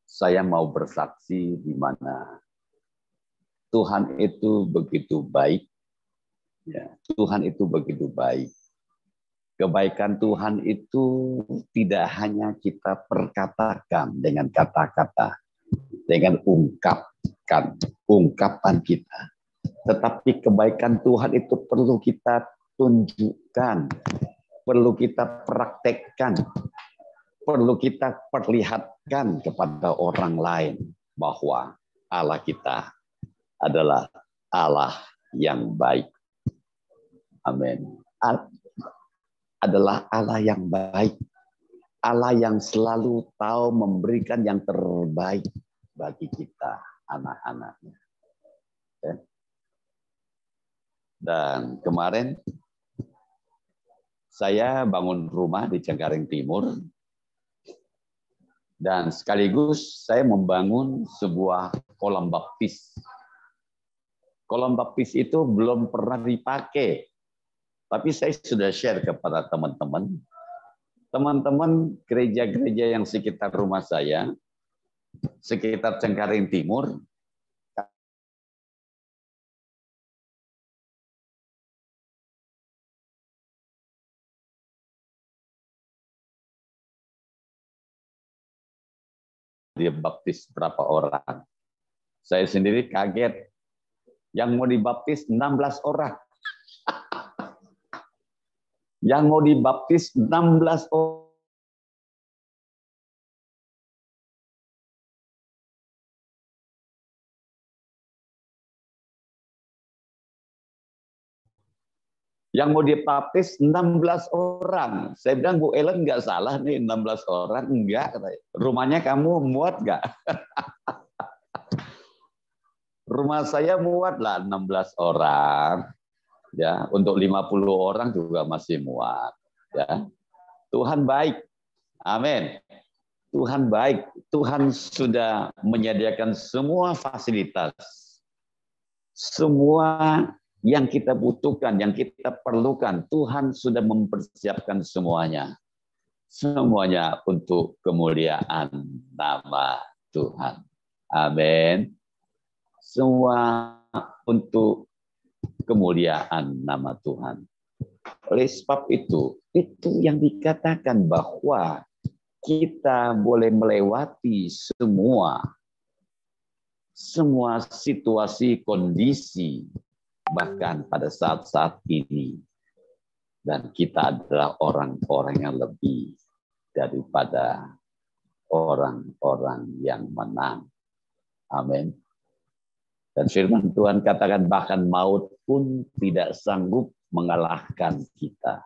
saya mau bersaksi di mana Tuhan itu begitu baik. Ya, Tuhan itu begitu baik. Kebaikan Tuhan itu tidak hanya kita perkatakan dengan kata-kata, dengan ungkapan kita. Tetapi kebaikan Tuhan itu perlu kita tunjukkan, perlu kita praktekkan, perlu kita perlihatkan kepada orang lain bahwa Allah kita adalah Allah yang baik. Amin. Adalah Allah yang baik. Allah yang selalu tahu memberikan yang terbaik bagi kita, anak-anaknya. Dan kemarin saya bangun rumah di Cengkareng Timur dan sekaligus saya membangun sebuah kolam baptis. Kolam baptis itu belum pernah dipakai, tapi saya sudah share kepada teman-teman gereja-gereja yang sekitar rumah saya, sekitar Cengkareng Timur. Dia baptis berapa orang? Saya sendiri kaget. Yang mau dibaptis 16 orang. Yang mau dibaptis 16 orang. Yang mau dibaptis 16 orang. Saya bilang, Bu Ellen nggak salah nih 16 orang. Enggak. Rumahnya kamu muat nggak? Rumah saya muat lah 16 orang. Ya, untuk 50 orang juga masih muat. Ya. Tuhan baik. Amin. Tuhan baik. Tuhan sudah menyediakan semua fasilitas. Semua yang kita butuhkan, yang kita perlukan, Tuhan sudah mempersiapkan semuanya. Semuanya untuk kemuliaan nama Tuhan. Amin. Semua untuk kemuliaan nama Tuhan. Oleh sebab itu yang dikatakan bahwa kita boleh melewati semua situasi, kondisi, bahkan pada saat-saat ini. Dan kita adalah orang-orang yang lebih daripada orang-orang yang menang. Amin. Dan firman Tuhan katakan bahkan maut pun tidak sanggup mengalahkan kita.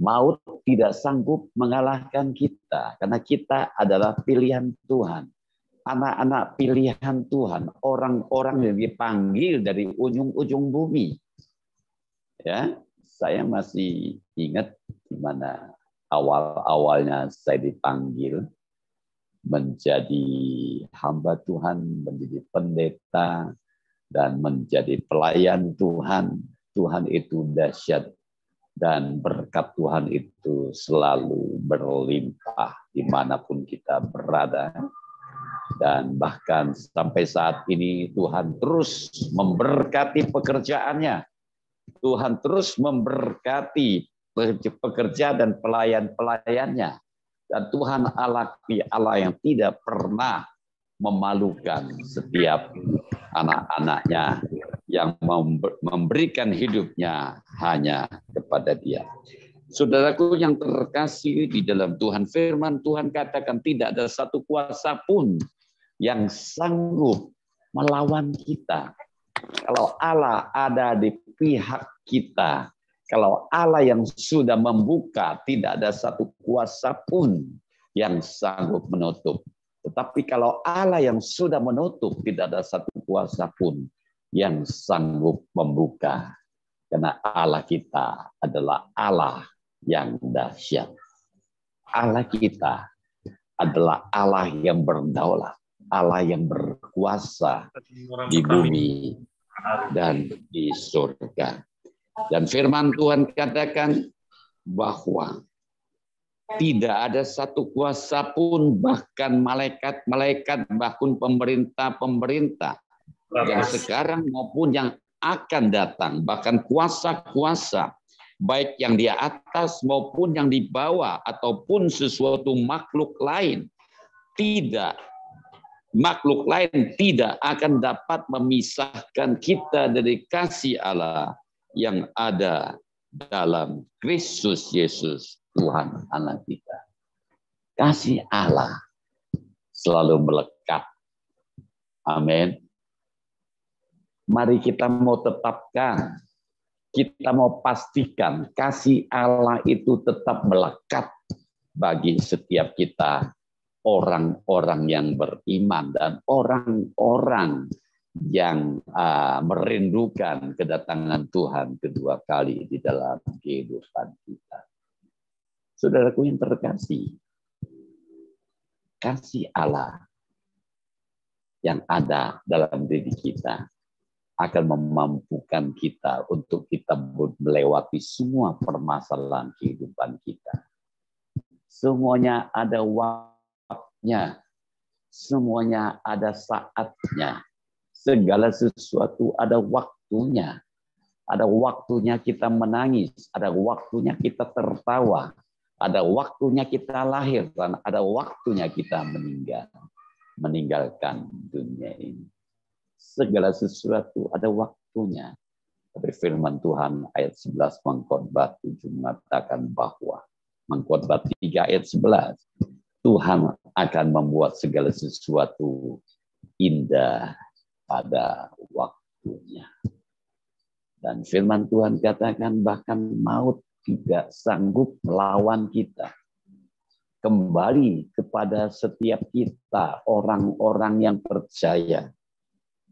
Maut tidak sanggup mengalahkan kita. Karena kita adalah pilihan Tuhan. Anak-anak pilihan Tuhan, orang-orang yang dipanggil dari ujung-ujung bumi. Ya, saya masih ingat di mana awal-awalnya saya dipanggil menjadi hamba Tuhan, menjadi pendeta, dan menjadi pelayan Tuhan. Tuhan itu dahsyat dan berkat Tuhan itu selalu berlimpah dimanapun kita berada. Dan bahkan sampai saat ini Tuhan terus memberkati pekerjaannya. Tuhan terus memberkati pekerja dan pelayan-pelayannya. Dan Tuhan Allah yang tidak pernah memalukan setiap anak-anaknya yang memberikan hidupnya hanya kepada Dia. Saudaraku yang terkasih di dalam Tuhan, firman Tuhan katakan tidak ada satu kuasa pun yang sanggup melawan kita. Kalau Allah ada di pihak kita, kalau Allah yang sudah membuka, tidak ada satu kuasa pun yang sanggup menutup. Tetapi kalau Allah yang sudah menutup, tidak ada satu kuasa pun yang sanggup membuka. Karena Allah kita adalah Allah yang dahsyat. Allah kita adalah Allah yang berdaulat, Allah yang berkuasa di bumi dan di surga. Dan firman Tuhan katakan bahwa tidak ada satu kuasa pun, bahkan malaikat-malaikat, bahkan pemerintah-pemerintah yang sekarang maupun yang akan datang, bahkan kuasa-kuasa, baik yang di atas maupun yang di bawah, ataupun sesuatu makhluk lain, makhluk lain tidak akan dapat memisahkan kita dari kasih Allah yang ada dalam Kristus Yesus, Tuhan Allah kita. Kasih Allah selalu melekat. Amin. Mari kita mau tetapkan, kita mau pastikan kasih Allah itu tetap melekat bagi setiap kita, orang-orang yang beriman dan orang-orang yang merindukan kedatangan Tuhan kedua kali di dalam kehidupan kita. Saudaraku yang terkasih, kasih Allah yang ada dalam diri kita akan memampukan kita untuk kita melewati semua permasalahan kehidupan kita. Semuanya ada waktunya, semuanya ada saatnya. Segala sesuatu ada waktunya. Ada waktunya kita menangis, ada waktunya kita tertawa, ada waktunya kita lahir, dan ada waktunya kita meninggalkan dunia ini. Segala sesuatu ada waktunya. Tapi firman Tuhan ayat 11 Pengkhotbah 7 mengatakan bahwa Pengkhotbah 3 ayat 11, Tuhan akan membuat segala sesuatu indah pada waktunya. Dan firman Tuhan katakan bahkan maut tidak sanggup melawan kita. Kembali kepada setiap kita, orang-orang yang percaya.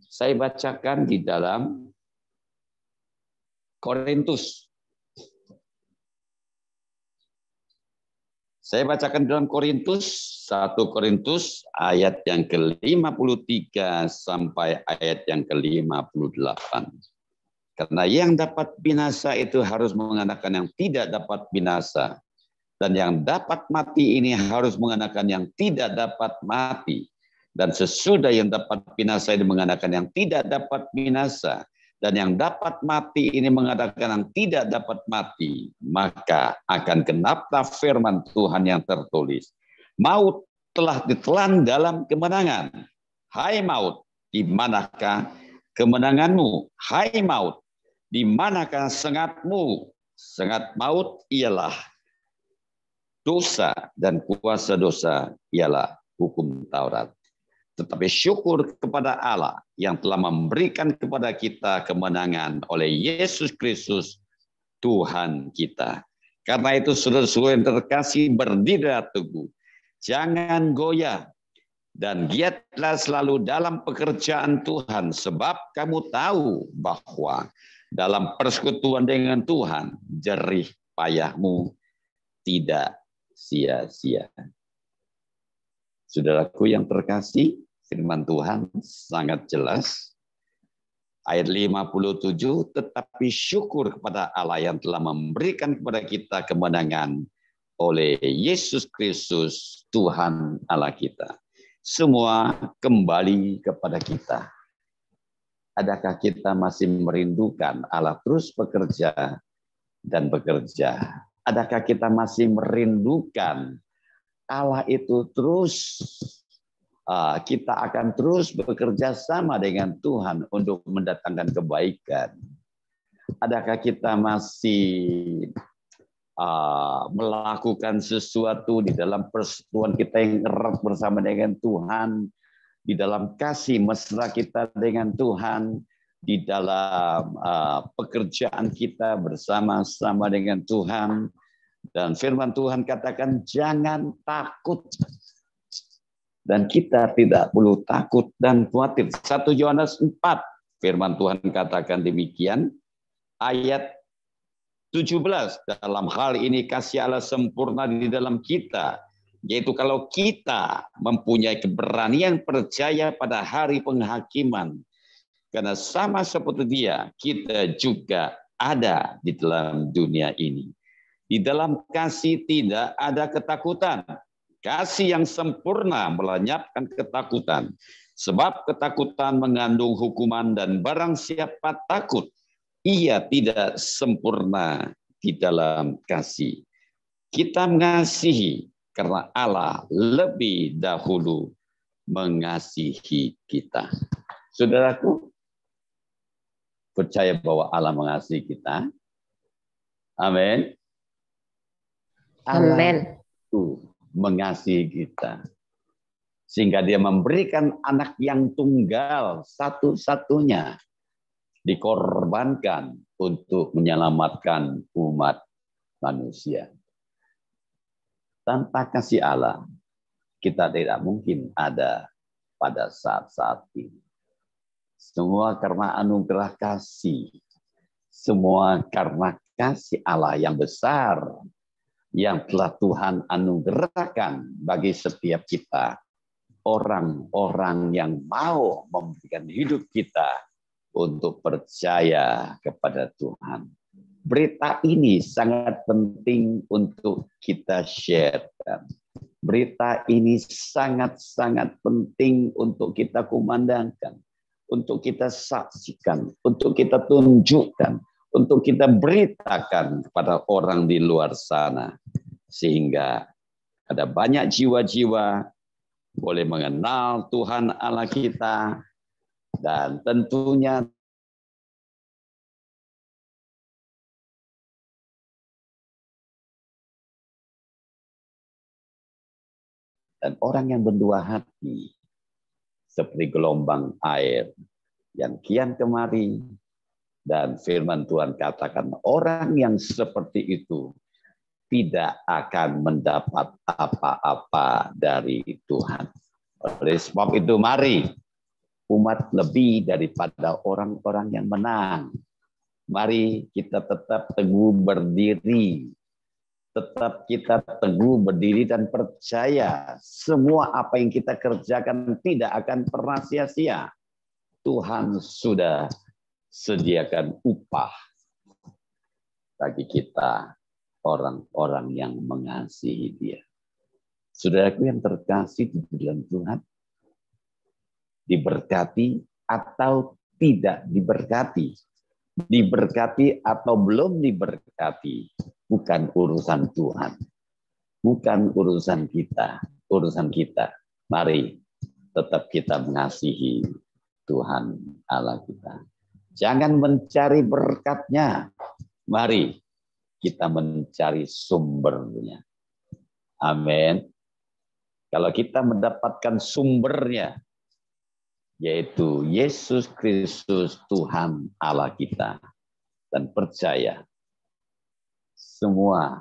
Saya bacakan di dalam Korintus. Saya bacakan dalam Korintus, 1 Korintus ayat yang ke-53 sampai ayat yang ke-58. Karena yang dapat binasa itu harus mengenakan yang tidak dapat binasa. Dan yang dapat mati ini harus mengenakan yang tidak dapat mati. Dan sesudah yang dapat binasa ini mengenakan yang tidak dapat binasa. Dan yang dapat mati ini mengadakan yang tidak dapat mati, maka akan genaplah firman Tuhan yang tertulis. Maut telah ditelan dalam kemenangan. Hai maut, di manakah kemenanganmu? Hai maut, di manakah sengatmu? Sengat maut ialah dosa, dan kuasa dosa ialah hukum Taurat. Tetapi syukur kepada Allah yang telah memberikan kepada kita kemenangan oleh Yesus Kristus, Tuhan kita. Karena itu saudara-saudara yang terkasih, berdirilah teguh, jangan goyah, dan giatlah selalu dalam pekerjaan Tuhan, sebab kamu tahu bahwa dalam persekutuan dengan Tuhan, jerih payahmu tidak sia-sia. Saudaraku yang terkasih, firman Tuhan sangat jelas. Ayat 57, tetapi syukur kepada Allah yang telah memberikan kepada kita kemenangan oleh Yesus Kristus, Tuhan Allah kita. Semua kembali kepada kita. Adakah kita masih merindukan Allah terus bekerja dan bekerja? Adakah kita masih merindukan Allah itu terus, kita akan terus bekerja sama dengan Tuhan untuk mendatangkan kebaikan? Adakah kita masih melakukan sesuatu di dalam persekutuan kita yang erat bersama dengan Tuhan, di dalam kasih mesra kita dengan Tuhan, di dalam pekerjaan kita bersama-sama dengan Tuhan? Dan firman Tuhan katakan jangan takut. Dan kita tidak perlu takut dan khawatir. 1 Yohanes 4, firman Tuhan katakan demikian. Ayat 17, dalam hal ini kasih Allah sempurna di dalam kita. Yaitu kalau kita mempunyai keberanian percaya pada hari penghakiman. Karena sama seperti Dia, kita juga ada di dalam dunia ini. Di dalam kasih tidak ada ketakutan. Kasih yang sempurna melenyapkan ketakutan. Sebab ketakutan mengandung hukuman, dan barang siapa takut, ia tidak sempurna di dalam kasih. Kita mengasihi karena Allah lebih dahulu mengasihi kita. Saudaraku, percaya bahwa Allah mengasihi kita? Amin. Allah itu mengasihi kita. Sehingga Dia memberikan anak yang tunggal satu-satunya, dikorbankan untuk menyelamatkan umat manusia. Tanpa kasih Allah, kita tidak mungkin ada pada saat-saat ini. Semua karena anugerah kasih. Semua karena kasih Allah yang besar yang telah Tuhan anugerahkan bagi setiap kita. Orang-orang yang mau memberikan hidup kita untuk percaya kepada Tuhan. Berita ini sangat penting untuk kita sharekan. Berita ini sangat-sangat penting untuk kita kumandangkan, untuk kita saksikan, untuk kita tunjukkan, untuk kita beritakan kepada orang di luar sana. Sehingga ada banyak jiwa-jiwa boleh mengenal Tuhan Allah kita, dan tentunya dan orang yang berdua hati seperti gelombang air yang kian kemari, dan firman Tuhan katakan orang yang seperti itu tidak akan mendapat apa-apa dari Tuhan. Oleh sebab itu mari umat lebih daripada orang-orang yang menang. Mari kita tetap teguh berdiri. Tetap kita teguh berdiri dan percaya semua apa yang kita kerjakan tidak akan pernah sia-sia. Tuhan sudah sediakan upah bagi kita, orang-orang yang mengasihi Dia. Saudaraku yang terkasih di dalam Tuhan, diberkati atau tidak diberkati, diberkati atau belum diberkati, bukan urusan Tuhan, bukan urusan kita, urusan kita. Mari tetap kita mengasihi Tuhan Allah kita. Jangan mencari berkatnya, mari kita mencari sumbernya. Amin. Kalau kita mendapatkan sumbernya, yaitu Yesus Kristus Tuhan Allah kita, dan percaya semua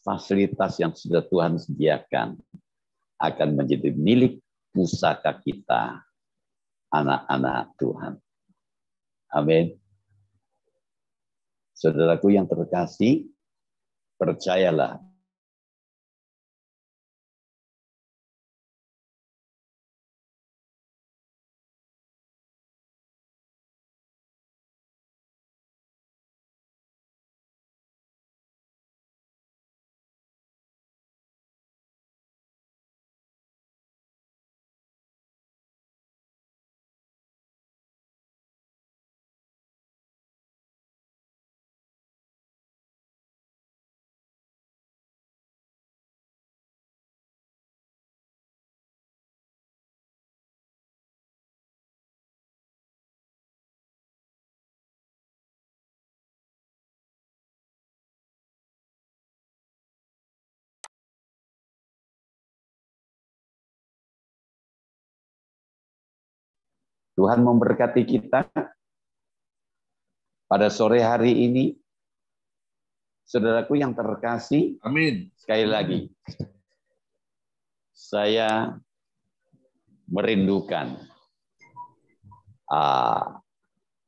fasilitas yang sudah Tuhan sediakan akan menjadi milik pusaka kita, anak-anak Tuhan. Amin. Saudaraku yang terkasih, percayalah Tuhan memberkati kita pada sore hari ini. Saudaraku yang terkasih, amin. Sekali lagi, saya merindukan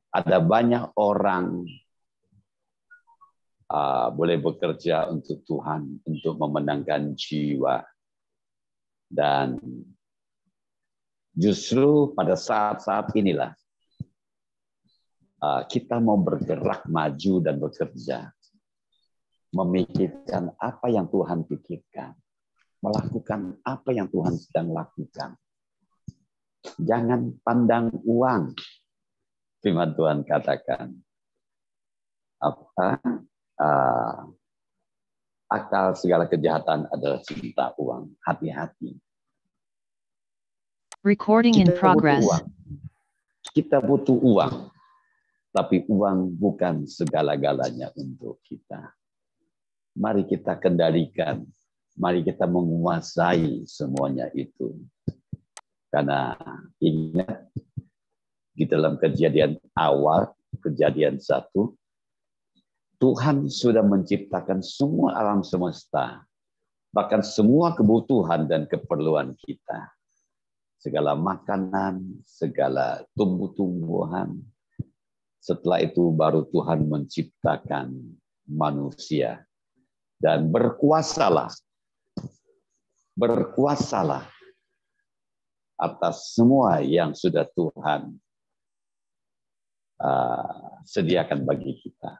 ada banyak orang boleh bekerja untuk Tuhan, untuk memenangkan jiwa. Dan justru pada saat-saat inilah kita mau bergerak maju dan bekerja, memikirkan apa yang Tuhan pikirkan, melakukan apa yang Tuhan sedang lakukan. Jangan pandang uang. Firman Tuhan katakan, akal segala kejahatan adalah cinta uang. Hati-hati. Recording in progress. Kita butuh uang, tapi uang bukan segala-galanya untuk kita. Mari kita kendalikan, mari kita menguasai semuanya itu. Karena ingat, di dalam kejadian awal, kejadian 1, Tuhan sudah menciptakan semua alam semesta, bahkan semua kebutuhan dan keperluan kita. segala makanan, segala tumbuh-tumbuhan. Setelah itu baru Tuhan menciptakan manusia. Dan berkuasalah atas semua yang sudah Tuhan sediakan bagi kita.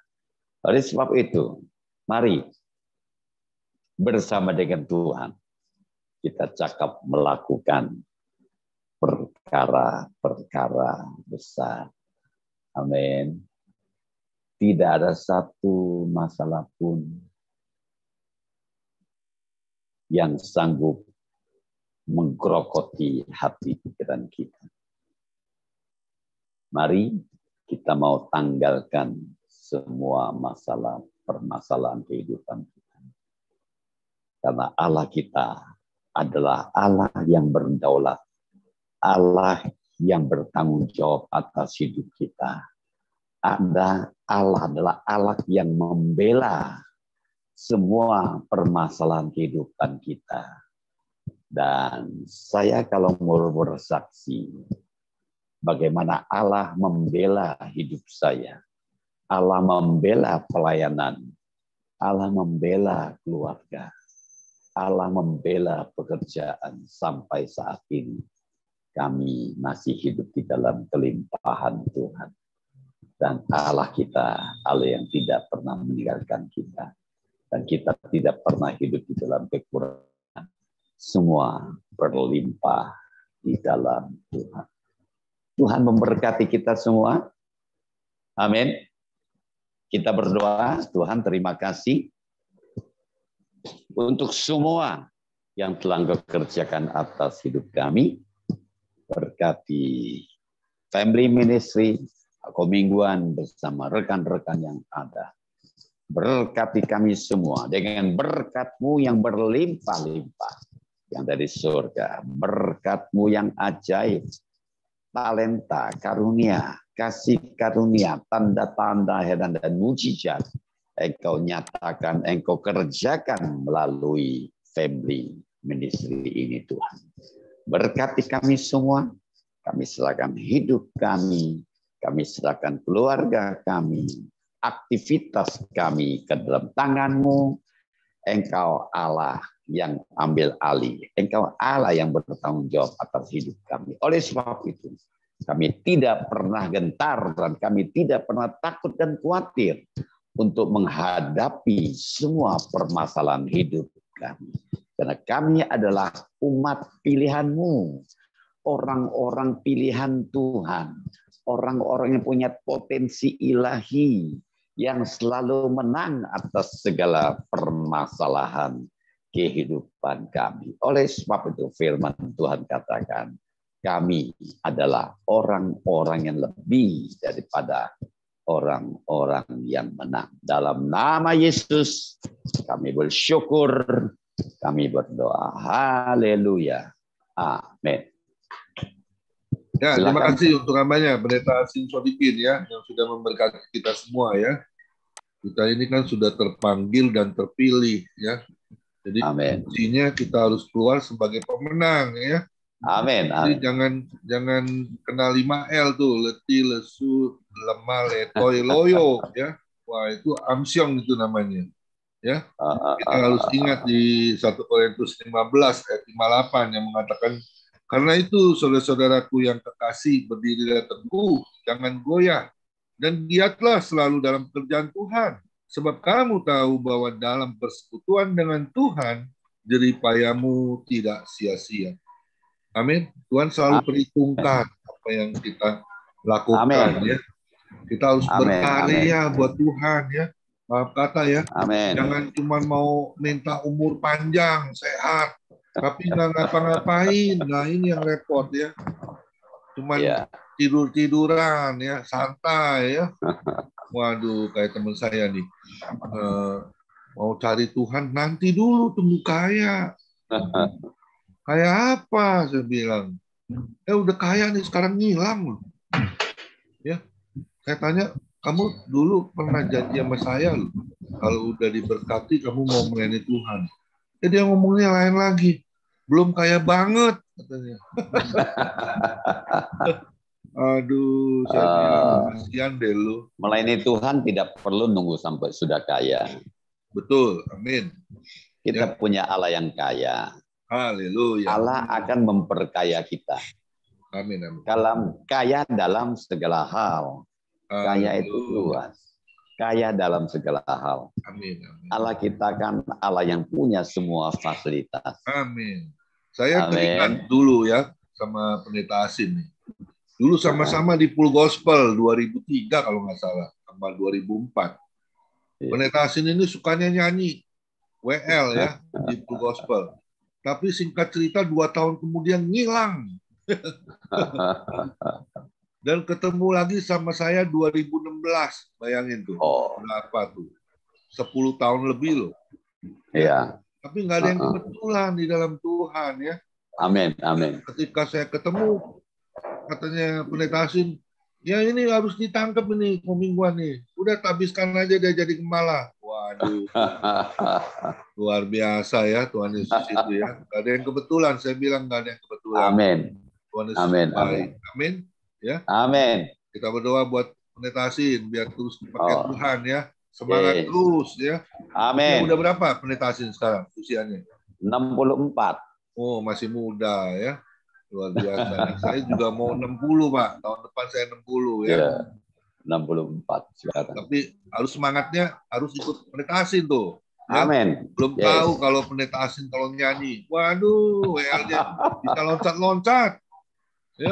Oleh sebab itu, mari bersama dengan Tuhan kita cakap melakukan perkara-perkara besar. Amin. Tidak ada satu masalah pun yang sanggup menggerogoti hati pikiran kita. Mari kita mau tanggalkan semua permasalahan kehidupan kita. Karena Allah kita adalah Allah yang berdaulat, Allah yang bertanggung jawab atas hidup kita. Allah adalah Allah yang membela semua permasalahan kehidupan kita. Dan saya kalau mau bersaksi bagaimana Allah membela hidup saya, Allah membela pelayanan, Allah membela keluarga, Allah membela pekerjaan sampai saat ini. Kami masih hidup di dalam kelimpahan Tuhan. Dan Allah kita, Allah yang tidak pernah meninggalkan kita. Dan kita tidak pernah hidup di dalam kekurangan. Semua berlimpah di dalam Tuhan. Tuhan memberkati kita semua. Amin. Kita berdoa, Tuhan terima kasih untuk semua yang telah Engkau kerjakan atas hidup kami. Berkati family ministry, mingguan bersama rekan-rekan yang ada. Berkati kami semua dengan berkat-Mu yang berlimpah-limpah. Yang dari surga. Berkat-Mu yang ajaib. Talenta, karunia, kasih karunia, tanda-tanda heran dan mujizat. Engkau nyatakan, Engkau kerjakan melalui family ministry ini Tuhan. Berkati kami semua, kami serahkan hidup kami serahkan keluarga kami, aktivitas kami ke dalam tangan-Mu. Engkau Allah yang ambil alih. Engkau Allah yang bertanggung jawab atas hidup kami. Oleh sebab itu, kami tidak pernah gentar dan kami tidak pernah takut dan khawatir untuk menghadapi semua permasalahan hidup kami. Karena kami adalah umat pilihan-Mu, orang-orang pilihan Tuhan, orang-orang yang punya potensi ilahi, yang selalu menang atas segala permasalahan kehidupan kami. Oleh sebab itu firman Tuhan katakan, kami adalah orang-orang yang lebih daripada orang-orang yang menang. Dalam nama Yesus, kami bersyukur, kami berdoa. Haleluya. Amin. Ya, terima kasih untuk hambanya, Pendeta Sin Sodikin ya, yang sudah memberkati kita semua ya. Kita ini kan sudah terpanggil dan terpilih ya. Jadi kuncinya kita harus keluar sebagai pemenang ya. Amin. Jadi jangan kena 5L tuh, letih, lesu, lemah, letoy, loyo ya. Wah, itu amsyong itu namanya. Ya. Kita harus ingat di 1 Korintus 15 ayat 58 yang mengatakan, karena itu saudara-saudaraku yang kekasih, berdirilah teguh, jangan goyah, dan giatlah selalu dalam pekerjaan Tuhan. Sebab kamu tahu bahwa dalam persekutuan dengan Tuhan, jerih payahmu tidak sia-sia. Amin. Tuhan selalu perhitungkan apa yang kita lakukan. Ya. Kita harus berkarya buat Tuhan. Ya. Maaf kata ya. Jangan cuma mau minta umur panjang, sehat, tapi nggak ngapa-ngapain. Nah ini yang repot ya. Cuman tidur-tiduran ya, santai ya. Waduh, kayak teman saya nih. Mau cari Tuhan, nanti dulu tunggu kaya. Kayak apa? Saya bilang. Udah kaya nih, sekarang ngilang loh. Ya, saya tanya, kamu dulu pernah janji sama saya loh. Kalau udah diberkati, kamu mau melayani Tuhan. Dia ngomongnya lain lagi. Belum kaya banget. katanya. Aduh, saya bilang kasihan deh lu. Melayani Tuhan tidak perlu nunggu sampai sudah kaya. Betul, amin. Kita punya Allah yang kaya. Haleluya. Allah akan memperkaya kita. Amin, amin. Kaya dalam segala hal. Kaya itu luas. Kaya dalam segala hal. Amin, amin. Allah kita kan Allah yang punya semua fasilitas. Amin. Saya teringat dulu ya sama Pendeta Asin nih. Dulu sama-sama di Full Gospel 2003 kalau nggak salah, sama 2004. Pendeta Asin ini sukanya nyanyi WL ya di Full Gospel. Tapi singkat cerita 2 tahun kemudian ngilang. Dan ketemu lagi sama saya 2016, bayangin tuh. Berapa tuh? 10 tahun lebih loh. Iya. Tapi nggak ada yang kebetulan di dalam Tuhan ya. Amin, amin. Ketika saya ketemu, katanya Pendeta Asin, ya ini harus ditangkap ini mingguan nih. Udah habiskan aja dia jadi gembala. Waduh. Luar biasa ya Tuhan Yesus itu ya. Gak ada yang kebetulan, saya bilang gak ada yang kebetulan. Amin. Tuhan Yesus amin, baik. amin. Amin. Ya. Amin. Kita berdoa buat Pendeta Asin biar terus dipakai Tuhan ya. Semangat terus ya. Amin. Udah berapa Pendeta Asin sekarang usianya? 64. Oh, masih muda ya. Luar biasa. Saya juga mau 60, Pak. Tahun depan saya 60 ya. 64 sekarang. Tapi harus semangatnya harus ikut Pendeta Asin tuh. Ya? Amin. Belum tahu kalau Pendeta Asin kalau nyanyi. Waduh, WL-nya bisa loncat-loncat. Ya.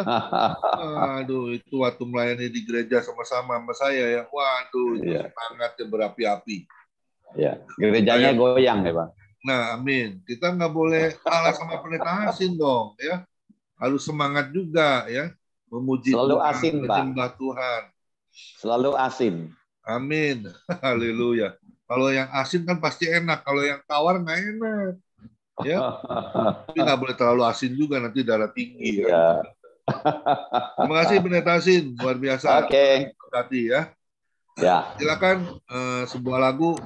Aduh, itu waktu melayani di gereja sama-sama sama saya ya. Waduh, itu semangatnya berapi-api. Ya, gerejanya goyang ya, Bang. Nah, amin. Kita nggak boleh kalah sama Pendeta Asin dong, ya. Harus semangat juga, ya. Memuji selalu Tuhan, asin, menyembah Tuhan. Selalu asin. Amin. Haleluya. Kalau yang asin kan pasti enak. Kalau yang tawar nggak enak. Ya. Tapi nggak boleh terlalu asin juga, nanti darah tinggi. Ya. Terima kasih Pendeta Asin, luar biasa. Oke. Hati ya. Ya. Silakan sebuah lagu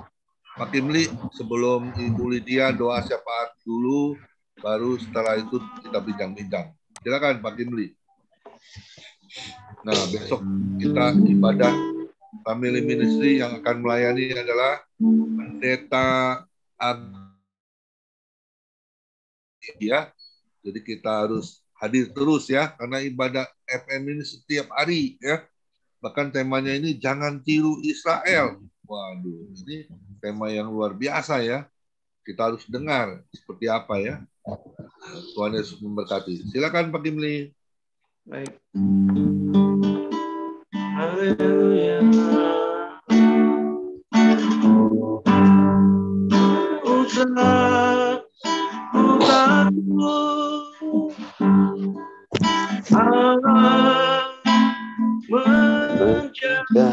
Pak Kimli sebelum Ibu Lydia doa syafaat dulu, baru setelah itu kita bincang-bincang. Silakan Pak Kimli. Nah, besok kita ibadah family ministry yang akan melayani adalah Pendeta ya. Jadi kita harus hadir terus ya, karena ibadah FM ini setiap hari ya. Bahkan temanya ini jangan tiru Israel. Waduh, ini tema yang luar biasa ya. Kita harus dengar seperti apa ya. Tuhan Yesus memberkati. Silakan Pak Kimli. Baik. Haleluya. Allah menjaga